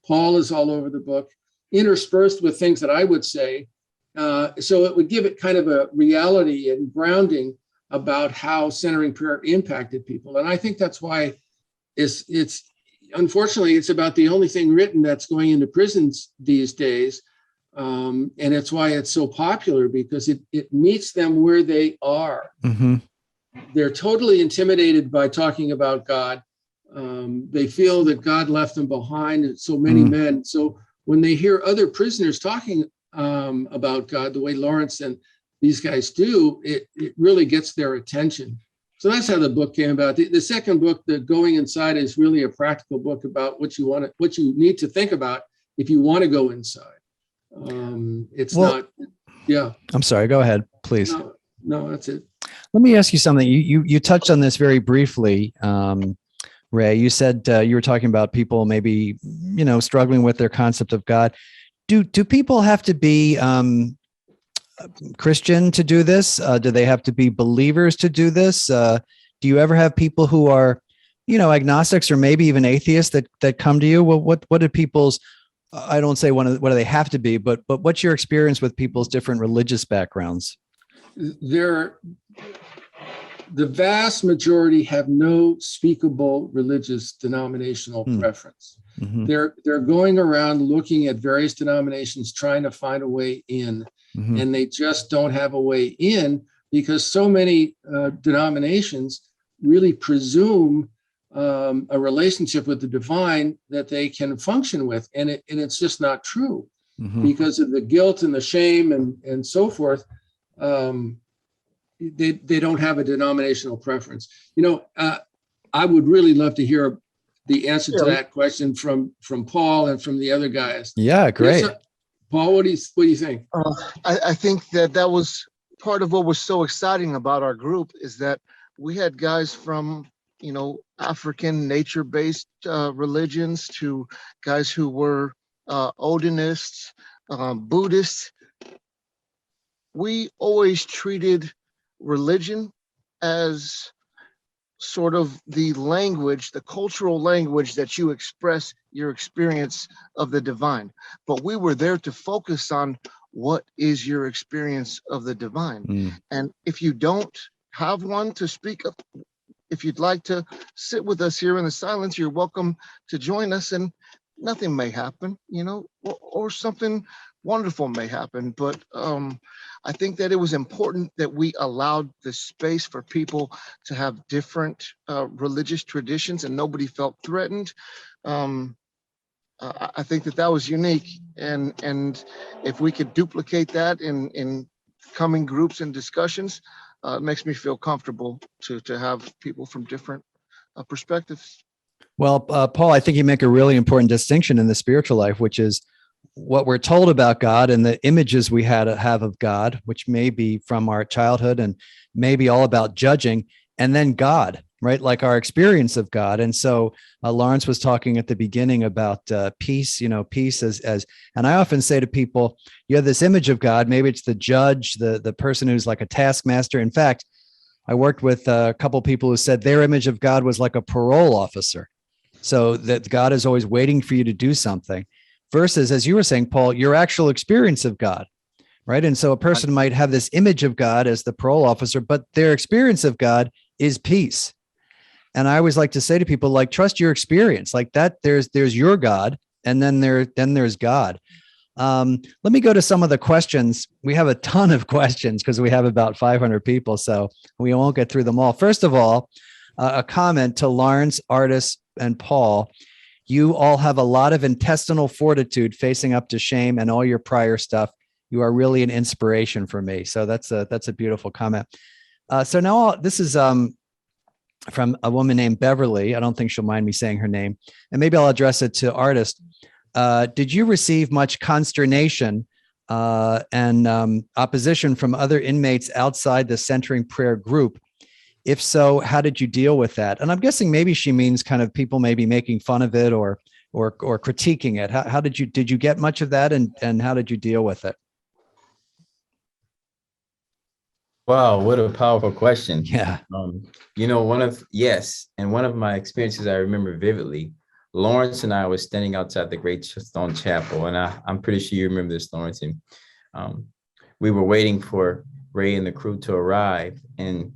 Paul is all over the book, interspersed with things that I would say. So it would give it kind of a reality and grounding about how centering prayer impacted people. And I think that's why it's unfortunately, it's about the only thing written that's going into prisons these days. And it's why it's so popular, because it meets them where they are. Mm-hmm. They're totally intimidated by talking about God. They feel that God left them behind, so many men. So when they hear other prisoners talking about God the way Lawrence and these guys do, it really gets their attention. So that's how the book came about. The second book, The Going Inside, is really a practical book about what you need to think about if you want to go inside. I'm sorry, go ahead, please. No, that's it. Let me ask you something. You touched on this very briefly, Ray. You said you were talking about people maybe, struggling with their concept of God. Do people have to be Christian to do this? Do they have to be believers to do this? Do you ever have people who are, agnostics or maybe even atheists that come to you? Well, what do people's, I don't say what do they have to be, but what's your experience with people's different religious backgrounds? The vast majority have no speakable religious denominational preference. Mm-hmm. They're going around looking at various denominations, trying to find a way in, and they just don't have a way in because so many denominations really presume a relationship with the divine that they can function with, and it's just not true because of the guilt and the shame and so forth. They don't have a denominational preference. I would really love to hear the answer to that question from Paul and from the other guys. Yeah, great. Yes, Paul, what do you think? I think that was part of what was so exciting about our group, is that we had guys from, African nature-based religions to guys who were Odinists, Buddhists. We always treated religion as sort of the language, the cultural language that you express your experience of the divine. But we were there to focus on what is your experience of the divine. And if you don't have one to speak of, if you'd like to sit with us here in the silence, you're welcome to join us, and nothing may happen, or something wonderful may happen. But I think that it was important that we allowed the space for people to have different religious traditions and nobody felt threatened. I think that was unique. And if we could duplicate that in coming groups and discussions, it makes me feel comfortable to have people from different perspectives. Well, Paul, I think you make a really important distinction in the spiritual life, which is what we're told about God and the images we have of God, which may be from our childhood and maybe all about judging, and then God. right? Like our experience of God. And so Lawrence was talking at the beginning about peace, peace as, and I often say to people, you have this image of God, maybe it's the judge, the person who's like a taskmaster. In fact, I worked with a couple people who said their image of God was like a parole officer. So that God is always waiting for you to do something versus, as you were saying, Paul, your actual experience of God, right? And so a person might have this image of God as the parole officer, but their experience of God is peace. And I always like to say to people, like, trust your experience, like that. There's your God, and then there's God. Let me go to some of the questions. We have a ton of questions because we have about 500 people, so we won't get through them all. First of all, a comment to Lawrence, Artis, and Paul. You all have a lot of intestinal fortitude facing up to shame and all your prior stuff. You are really an inspiration for me. So that's a beautiful comment. So now this is from a woman named Beverly. I don't think she'll mind me saying her name. And maybe I'll address it to Artis. Did you receive much consternation and opposition from other inmates outside the centering prayer group? If so, how did you deal with that? And I'm guessing maybe she means kind of people maybe making fun of it or critiquing it. How did you get much of that, and how did you deal with it? Wow, what a powerful question. Yeah. One of my experiences I remember vividly, Lawrence and I were standing outside the Great Stone Chapel, and I'm pretty sure you remember this, Lawrence. And we were waiting for Ray and the crew to arrive, and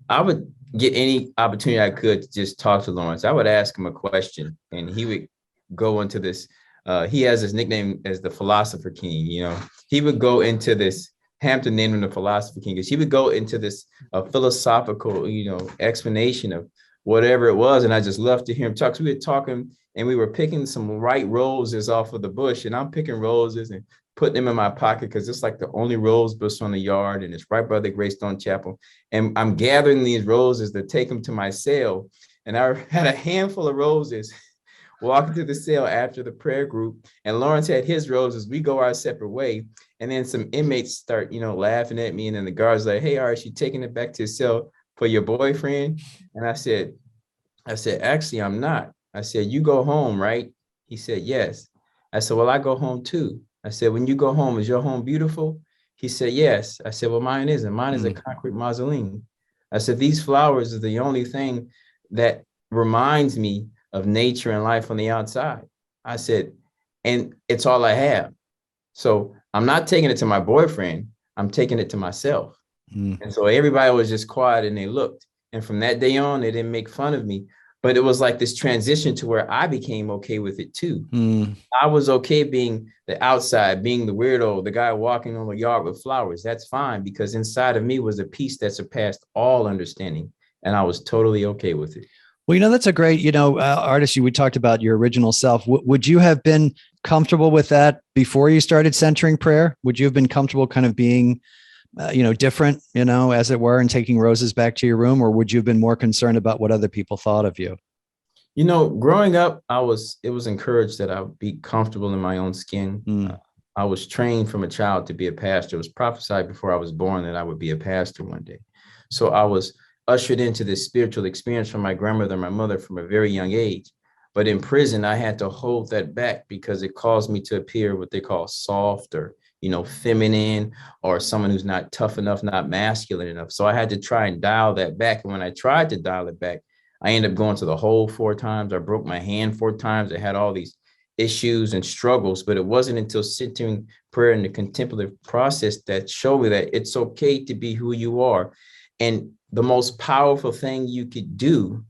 I would get any opportunity I could to just talk to Lawrence. I would ask him a question, and he would go into this. He has his nickname as the Philosopher King. He would go into this. Hampton named him the Philosopher King because he would go into this philosophical, explanation of whatever it was, and I just loved to hear him talk. So we were talking, and we were picking some white roses off of the bush, and I'm picking roses and putting them in my pocket because it's like the only rose bush on the yard, and it's right by the Great Stone Chapel. And I'm gathering these roses to take them to my cell, and I had a handful of roses walking to the cell after the prayer group, and Lawrence had his roses. We go our separate way, and then some inmates start, laughing at me, and then the guard's like, "Hey, Arch, you taking it back to your cell for your boyfriend?" And I said, "Actually, I'm not." I said, "You go home, right?" He said, "Yes." I said, "Well, I go home too." I said, "When you go home, is your home beautiful?" He said, "Yes." I said, "Well, mine isn't. Mine is a concrete mausoleum." I said, "These flowers are the only thing that reminds me of nature and life on the outside." I said, "And it's all I have. So I'm not taking it to my boyfriend. I'm taking it to myself." And so everybody was just quiet, and they looked. And from that day on, they didn't make fun of me. But it was like this transition to where I became okay with it too. I was okay being the outside, being the weirdo, the guy walking on the yard with flowers. That's fine, because inside of me was a peace that surpassed all understanding. And I was totally okay with it. Well, that's a great, Artis, we talked about your original self. Would you have been comfortable with that before you started centering prayer? Would you have been comfortable kind of being, different, as it were, and taking roses back to your room? Or would you have been more concerned about what other people thought of you? Growing up, it was encouraged that I would be comfortable in my own skin. I was trained from a child to be a pastor. It was prophesied before I was born that I would be a pastor one day. So I was ushered into this spiritual experience from my grandmother and my mother from a very young age. But in prison, I had to hold that back because it caused me to appear what they call soft or, feminine, or someone who's not tough enough, not masculine enough. So I had to try and dial that back. And when I tried to dial it back, I ended up going to the hole 4 times. I broke my hand 4 times. I had all these issues and struggles, but it wasn't until centering prayer and the contemplative process that showed me that it's okay to be who you are. And the most powerful thing you could do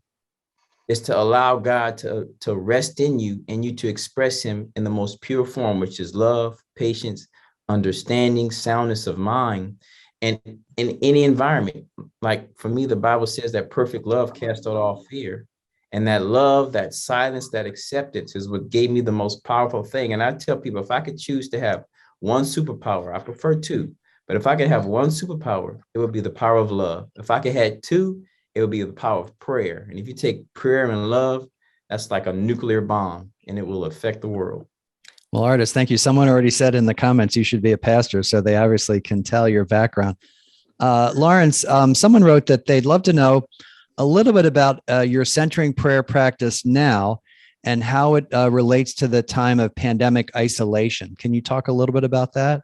is to allow God to rest in you and you to express him in the most pure form, which is love, patience, understanding, soundness of mind, and in any environment. Like for me, the Bible says that perfect love casts out all fear. And that love, that silence, that acceptance is what gave me the most powerful thing. And I tell people, if I could choose to have one superpower, I prefer 2. But if I could have one superpower, it would be the power of love. If I could have 2, it would be the power of prayer. And if you take prayer and love, that's like a nuclear bomb, and it will affect the world. Well, Artis, thank you. Someone already said in the comments you should be a pastor, so they obviously can tell your background. Lawrence, someone wrote that they'd love to know a little bit about your centering prayer practice now and how it relates to the time of pandemic isolation. Can you talk a little bit about that?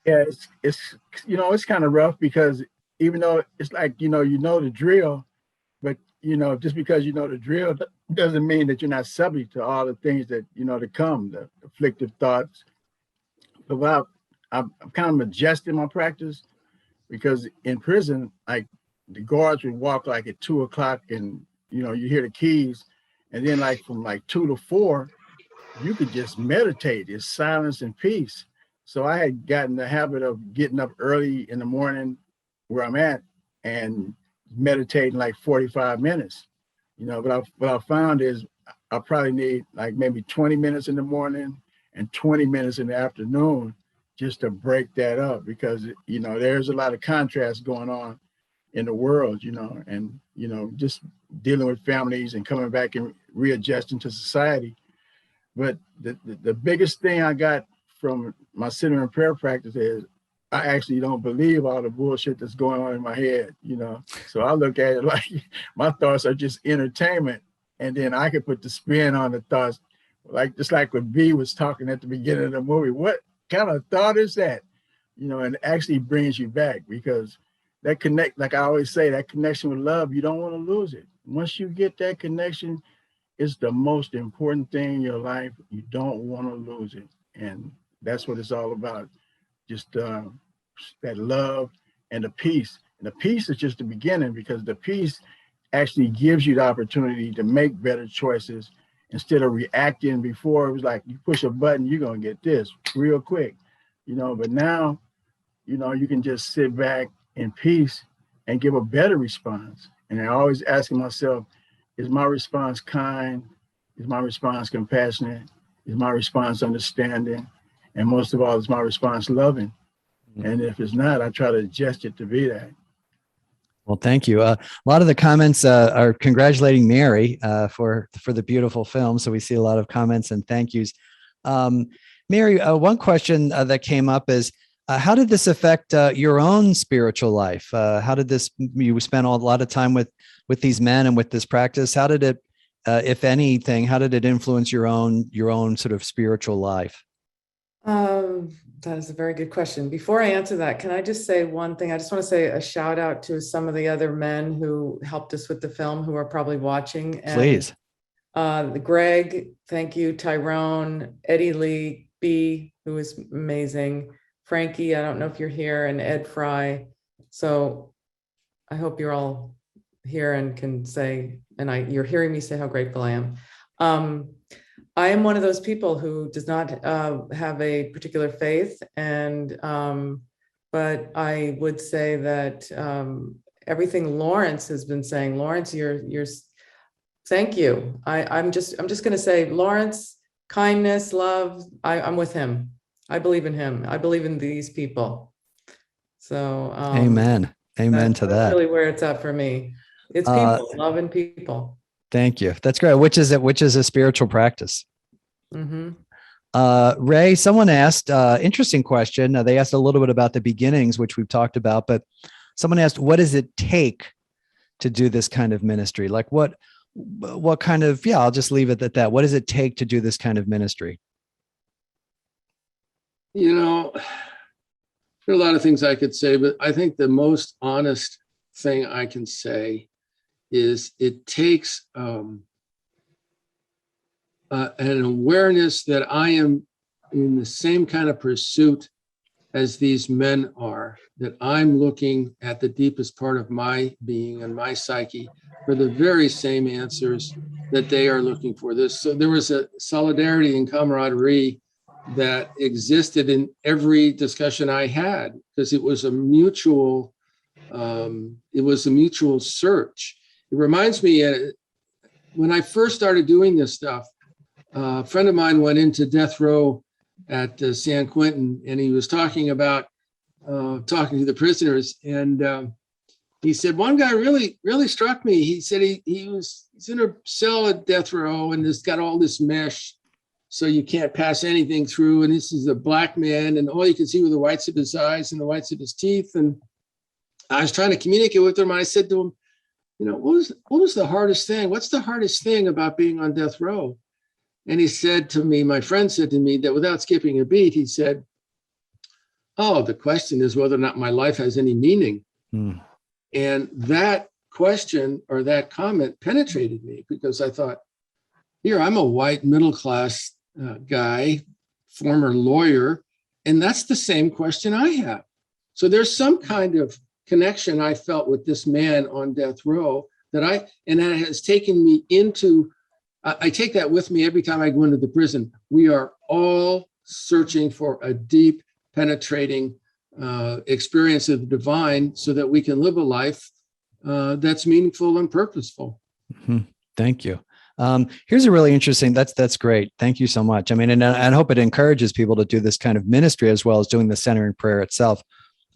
Yeah, it's it's kind of rough because even though it's like, you know the drill, but just because you know the drill doesn't mean that you're not subject to all the things that to come, the afflictive thoughts. But I'm kind of adjusting my practice because in prison, like the guards would walk like at 2 o'clock, and you hear the keys, and then like from like 2 to 4, you could just meditate. It's silence and peace. So I had gotten the habit of getting up early in the morning where I'm at and meditating like 45 minutes. But what I found is I probably need like maybe 20 minutes in the morning and 20 minutes in the afternoon just to break that up, because there's a lot of contrast going on in the world, and just dealing with families and coming back and readjusting to society. But the biggest thing I got from my center and prayer practice is I actually don't believe all the bullshit that's going on in my head, So I look at it like my thoughts are just entertainment, and then I can put the spin on the thoughts, just like when B was talking at the beginning of the movie. What kind of thought is that? And it actually brings you back, because that connect, like I always say, that connection with love, you don't want to lose it. Once you get that connection, it's the most important thing in your life. You don't want to lose it. And that's what it's all about. Just that love and the peace. And the peace is just the beginning, because the peace actually gives you the opportunity to make better choices instead of reacting. Before, it was like you push a button, you're going to get this real quick, but now, you can just sit back in peace and give a better response. And I'm always asking myself, is my response kind? Is my response compassionate? Is my response understanding? And most of all, is my response loving? And if it's not, I try to adjust it to be that. Well, thank you. A lot of the comments are congratulating Mary for the beautiful film. So we see a lot of comments and thank yous. Mary, one question that came up is, how did this affect your own spiritual life? How did this, you spent a lot of time with these men and with this practice. How did it, if anything, how did it influence your own sort of spiritual life? That is a very good question. Before I answer that, can I just say one thing? I just want to say a shout out to some of the other men who helped us with the film, who are probably watching. And, please. Greg, thank you. Tyrone, Eddie Lee, B, who is amazing. Frankie, I don't know if you're here, and Ed Fry. So I hope you're all here and can say, and you're hearing me say how grateful I am. I am one of those people who does not have a particular faith, and but I would say that everything Lawrence has been saying, Lawrence, you're thank you. I'm just going to say, Lawrence, kindness, love. I'm with him. I believe in him. I believe in these people. So amen to that. That's really where it's at for me. It's people, loving people. Thank you. That's great. Which is a spiritual practice. Mm-hmm. Ray, someone asked, interesting question. They asked a little bit about the beginnings, which we've talked about, but someone asked, what does it take to do this kind of ministry? Like what kind of, I'll just leave it at that. What does it take to do this kind of ministry? There are a lot of things I could say, but I think the most honest thing I can say is it takes an awareness that I am in the same kind of pursuit as these men are, that I'm looking at the deepest part of my being and my psyche for the very same answers that they are looking for. So there was a solidarity and camaraderie that existed in every discussion I had, because it was a mutual search. It reminds me, when I first started doing this stuff, a friend of mine went into death row at San Quentin, and he was talking about talking to the prisoners, and he said one guy really struck me. He said he's in a cell at death row, and it's got all this mesh, so you can't pass anything through. And this is a black man, and all you can see were the whites of his eyes and the whites of his teeth. And I was trying to communicate with him. And I said to him, what was the hardest thing? What's the hardest thing about being on death row? And he said to me, my friend said to me that without skipping a beat, he said, oh, the question is whether or not my life has any meaning. And that question or that comment penetrated me because I thought, here, I'm a white middle-class guy, former lawyer, and that's the same question I have. So there's some kind of connection I felt with this man on death row that has taken me into, I take that with me every time I go into the prison. We are all searching for a deep, penetrating experience of the divine so that we can live a life that's meaningful and purposeful. Thank you. Here's a really interesting, that's great. Thank you so much. I mean, and I hope it encourages people to do this kind of ministry as well as doing the centering prayer itself.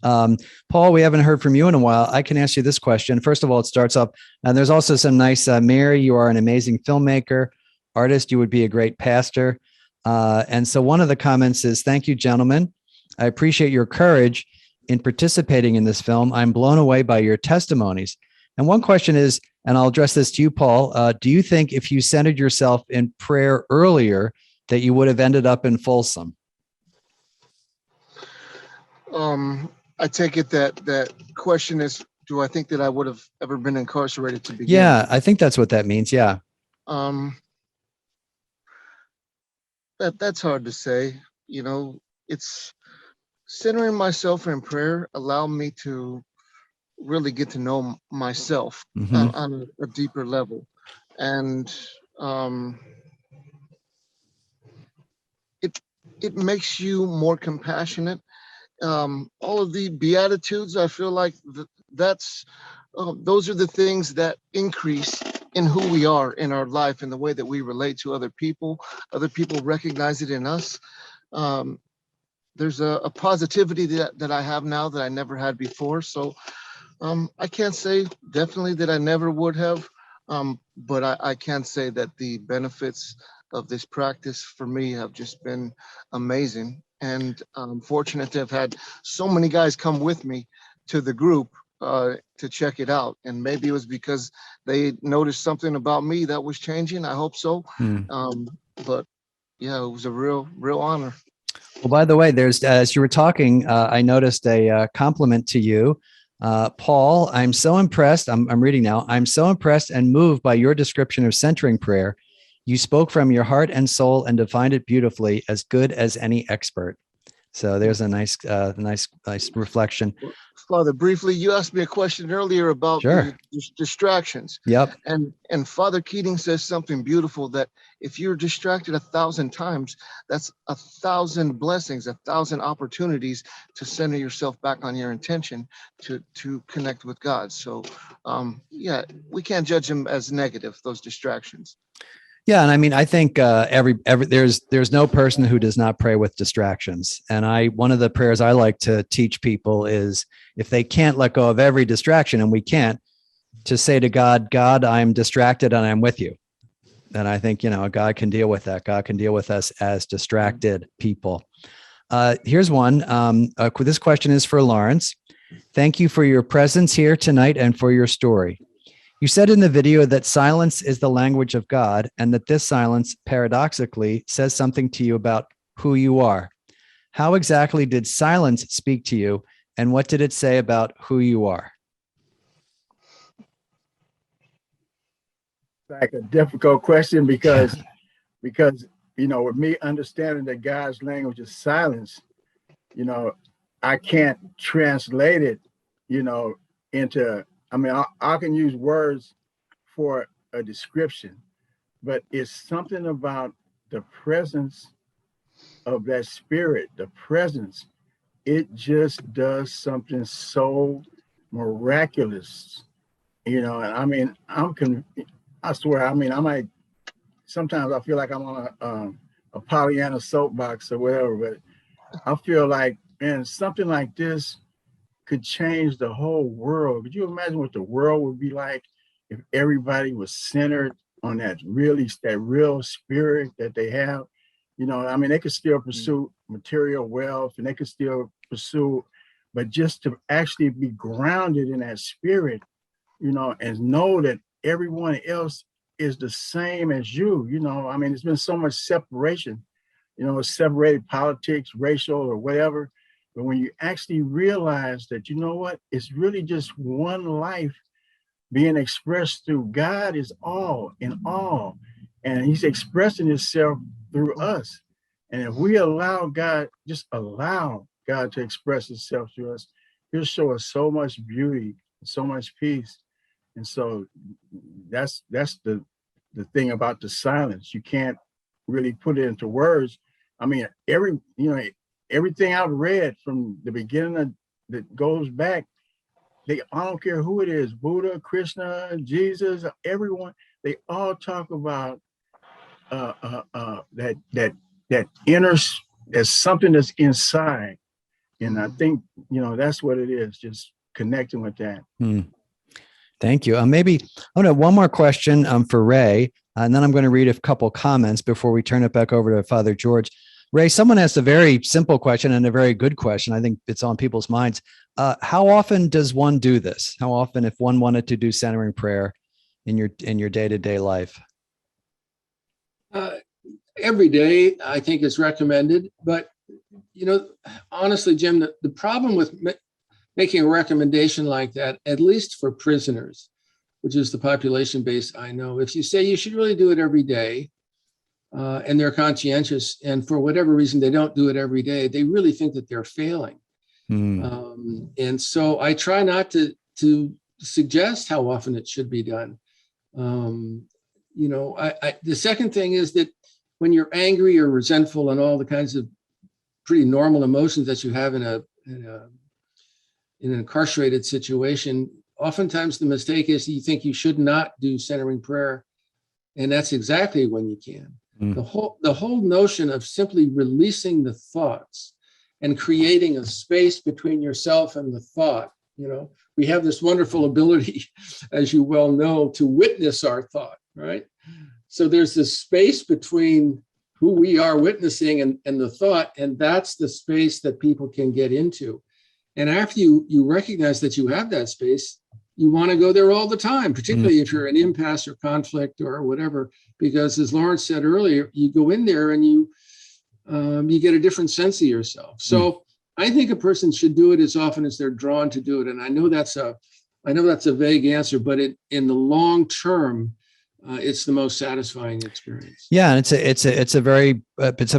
Paul, we haven't heard from you in a while. I can ask you this question. First of all, it starts off, and there's also some nice, Mary, you are an amazing filmmaker, artist, you would be a great pastor. And so one of the comments is, thank you, gentlemen. I appreciate your courage in participating in this film. I'm blown away by your testimonies. And one question is, and I'll address this to you, Paul, do you think if you centered yourself in prayer earlier that you would have ended up in Folsom? I take it that question is, do I think that I would have ever been incarcerated to begin? Yeah, I think that's what that means. Yeah. That's hard to say. It's centering myself in prayer allowed me to really get to know myself on a deeper level. And it makes you more compassionate. All of the Beatitudes, I feel like those are the things that increase in who we are in our life and the way that we relate to other people. Other people recognize it in us. There's a positivity that I have now that I never had before. So I can't say definitely that I never would have, but I can say that the benefits of this practice for me have just been amazing. And I'm fortunate to have had so many guys come with me to the group to check it out. And maybe it was because they noticed something about me that was changing. I hope so. But yeah, it was a real honor. Well, by the way, as you were talking, I noticed a compliment to you. Paul, I'm so impressed. I'm reading now. I'm so impressed and moved by your description of centering prayer. You spoke from your heart and soul and defined it beautifully, as good as any expert. So there's a nice reflection. Father, briefly, you asked me a question earlier about the distractions. Yep. And Father Keating says something beautiful, that if you're distracted 1,000 times, that's 1,000 blessings, 1,000 opportunities to center yourself back on your intention to connect with God. So yeah, we can't judge them as negative, those distractions. Yeah, and I mean, I think there's no person who does not pray with distractions. And one of the prayers I like to teach people is, if they can't let go of every distraction, and we can't, to say to God, God, I'm distracted and I'm with you. And I think, God can deal with that. God can deal with us as distracted people. Here's one. This question is for Lawrence. Thank you for your presence here tonight and for your story. You said in the video that silence is the language of God, and that this silence, paradoxically, says something to you about who you are. How exactly did silence speak to you, and what did it say about who you are? Like a difficult question because with me understanding that God's language is silence, I can't translate it, into. I mean, I can use words for a description, but it's something about the presence of that spirit, the presence. It just does something so miraculous, and I mean, I swear, I mean, sometimes I feel like I'm on a Pollyanna soapbox or whatever, but I feel like, man, something like this could change the whole world. Could you imagine what the world would be like if everybody was centered on that real spirit that they have? I mean, they could still pursue material wealth and they could still pursue, but just to actually be grounded in that spirit, and know that everyone else is the same as you. I mean, there's been so much separation, separated politics, racial or whatever. But when you actually realize that, you know what, it's really just one life being expressed through God is all in all. And he's expressing himself through us. And if we allow God, just allow God to express himself through us, he'll show us so much beauty, so much peace. And so that's the thing about the silence. You can't really put it into words. I mean, everything I've read from the beginning that goes back, I don't care who it is, Buddha, Krishna, Jesus, everyone, they all talk about that inner, there's something that's inside. And I think, that's what it is, just connecting with that. Thank you. Maybe one more question for Ray, and then I'm going to read a couple comments before we turn it back over to Father George. Ray, someone asked a very simple question and a very good question. I think it's on people's minds. How often does one do this? How often, if one wanted to do centering prayer in your day-to-day life? Every day, I think is recommended. But, honestly, Jim, the problem with making a recommendation like that, at least for prisoners, which is the population base I know, if you say you should really do it every day, and they're conscientious, and for whatever reason they don't do it every day, they really think that they're failing. And so I try not to suggest how often it should be done. The second thing is that when you're angry or resentful and all the kinds of pretty normal emotions that you have in an incarcerated situation, oftentimes the mistake is you think you should not do centering prayer, and that's exactly when you can. The whole notion of simply releasing the thoughts and creating a space between yourself and the thought. We have this wonderful ability, as you well know, to witness our thought, right? So there's this space between who we are witnessing and the thought, and that's the space that people can get into. And after you recognize that you have that space, you want to go there all the time, particularly if you're in impasse or conflict or whatever, because as Lawrence said earlier, you go in there and you get a different sense of yourself. So I think a person should do it as often as they're drawn to do it. And I know that's a vague answer, but in the long term, it's the most satisfying experience. Yeah, and it's a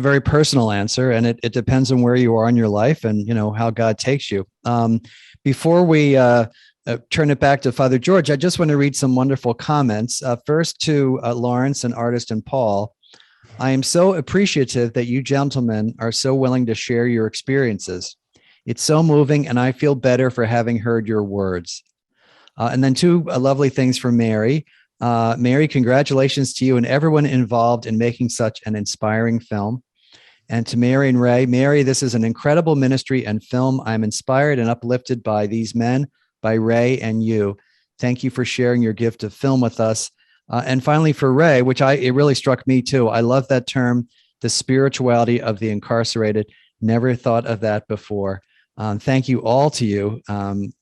very personal answer, and it depends on where you are in your life and how God takes you. Before we turn it back to Father George, I just want to read some wonderful comments. First to Lawrence and Artist and Paul. I am so appreciative that you gentlemen are so willing to share your experiences. It's so moving, and I feel better for having heard your words. And then two lovely things from Mary. Mary, congratulations to you and everyone involved in making such an inspiring film. And to Mary and Ray, Mary, this is an incredible ministry and film. I'm inspired and uplifted by these men, by Ray and you. Thank you for sharing your gift of film with us. And finally for Ray, which it really struck me too. I love that term, the spirituality of the incarcerated. Never thought of that before. Thank you all to you. And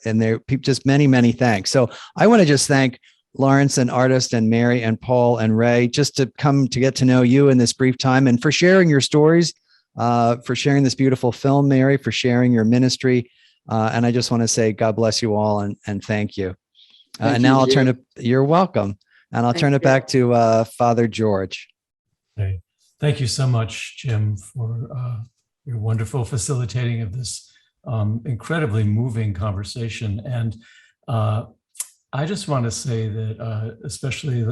there just many, many thanks. So I want to just thank Lawrence and Artist and Mary and Paul and Ray, just to come to get to know you in this brief time, and for sharing your stories, for sharing this beautiful film, Mary, for sharing your ministry. And I just want to say, God bless you all and thank you. And now I'll turn it, you're welcome. And I'll turn it back to Father George. Okay. Thank you so much, Jim, for your wonderful facilitating of this incredibly moving conversation. And I just want to say that, especially,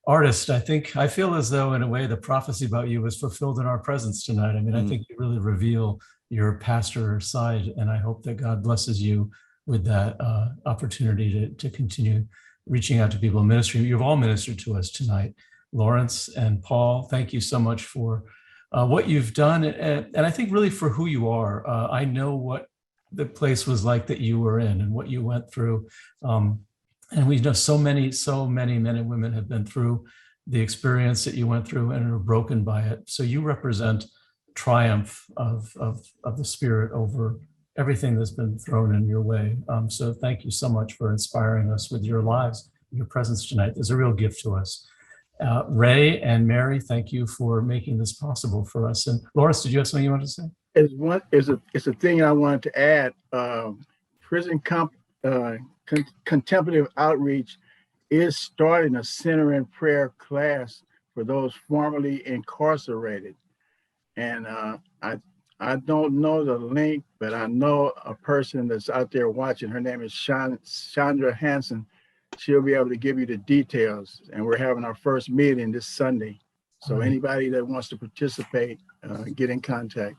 Artist, I feel as though in a way the prophecy about you was fulfilled in our presence tonight. I mean, I think you really reveal your pastor side, and I hope that God blesses you with that opportunity to continue reaching out to people in ministry. You've all ministered to us tonight. Lawrence and Paul, thank you so much for what you've done, and I think really for who you are. I know what the place was like that you were in and what you went through. And we know so many men and women have been through the experience that you went through and are broken by it. So you represent triumph of the spirit over everything that's been thrown in your way. So thank you so much for inspiring us with your lives, your presence tonight. It's a real gift to us. Ray and Mary, thank you for making this possible for us. And Lawrence, did you have something you wanted to say? It's a thing I wanted to add. Prison contemplative outreach is starting a center in prayer class for those formerly incarcerated. And I don't know the link, but I know a person that's out there watching. Her name is Chandra Hansen. She'll be able to give you the details. And we're having our first meeting this Sunday. So anybody that wants to participate, get in contact.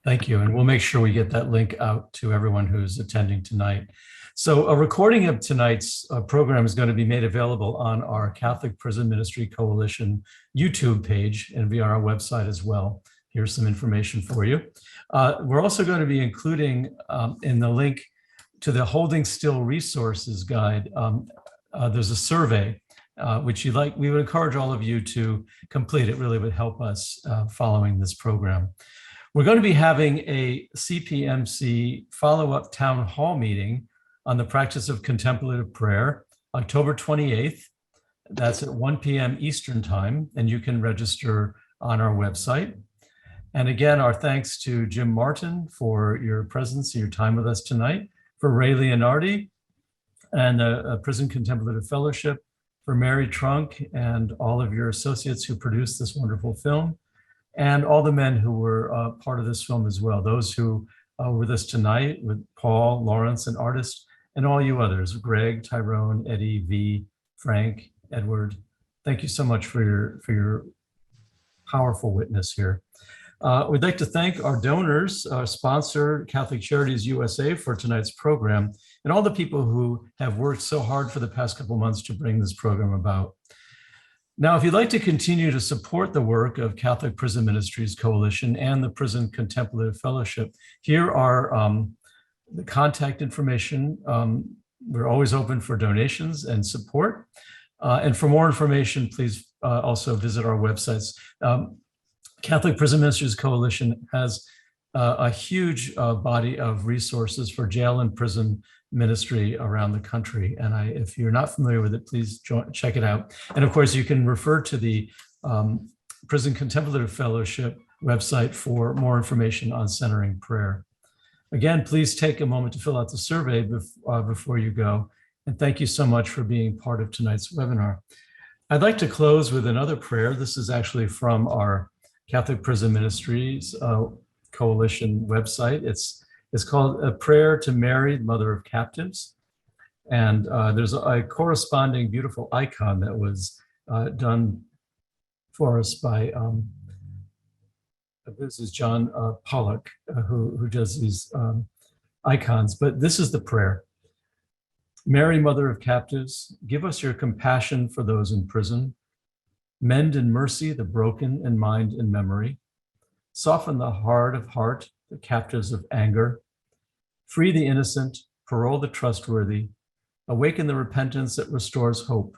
Thank you. And we'll make sure we get that link out to everyone who's attending tonight. So a recording of tonight's program is going to be made available on our Catholic Prison Ministry Coalition YouTube page and via our website as well. Here's some information for you. We're also going to be including in the link to the Holding Still Resources Guide. There's a survey which we would encourage all of you to complete. It really would help us following this program. We're going to be having a CPMC follow-up town hall meeting on the practice of contemplative prayer, October 28th. That's at 1 p.m. Eastern time, and you can register on our website. And again, our thanks to Jim Martin for your presence and your time with us tonight, for Ray Leonardi and the Prison Contemplative Fellowship, for Mary Trunk and all of your associates who produced this wonderful film, and all the men who were part of this film as well, those who were with us tonight with Paul, Lawrence, and artists, and all you others, Greg, Tyrone, Eddie, V, Frank, Edward. Thank you so much for your powerful witness here. We'd like to thank our donors, our sponsor, Catholic Charities USA, for tonight's program, and all the people who have worked so hard for the past couple months to bring this program about. Now, if you'd like to continue to support the work of Catholic Prison Ministries Coalition and the Prison Contemplative Fellowship, here are the contact information. We're always open for donations and support. And for more information, please also visit our websites. Catholic Prison Ministries Coalition has a huge body of resources for jail and prison ministry around the country. And if you're not familiar with it, please check it out. And of course, you can refer to the Prison Contemplative Fellowship website for more information on centering prayer. Again, please take a moment to fill out the survey before you go. And thank you so much for being part of tonight's webinar. I'd like to close with another prayer. This is actually from our Catholic Prison Ministries Coalition website. It's called A Prayer to Mary, Mother of Captives. And there's a corresponding beautiful icon that was done for us by, this is John Pollock, who does these icons, but this is the prayer. Mary, Mother of Captives, give us your compassion for those in prison. Mend in mercy the broken in mind and memory. Soften the hard of heart, the captives of anger. Free the innocent, parole the trustworthy. Awaken the repentance that restores hope.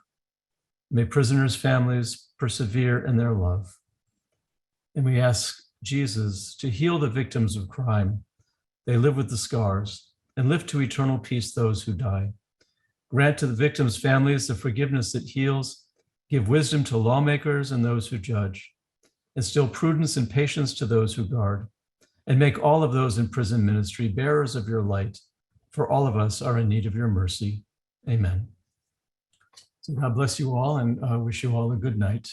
May prisoners' families persevere in their love. And we ask Jesus to heal the victims of crime. They live with the scars, and lift to eternal peace those who die. Grant to the victims' families the forgiveness that heals. Give wisdom to lawmakers and those who judge. Instill prudence and patience to those who guard. And make all of those in prison ministry bearers of your light, for all of us are in need of your mercy. Amen. So God bless you all, and wish you all a good night.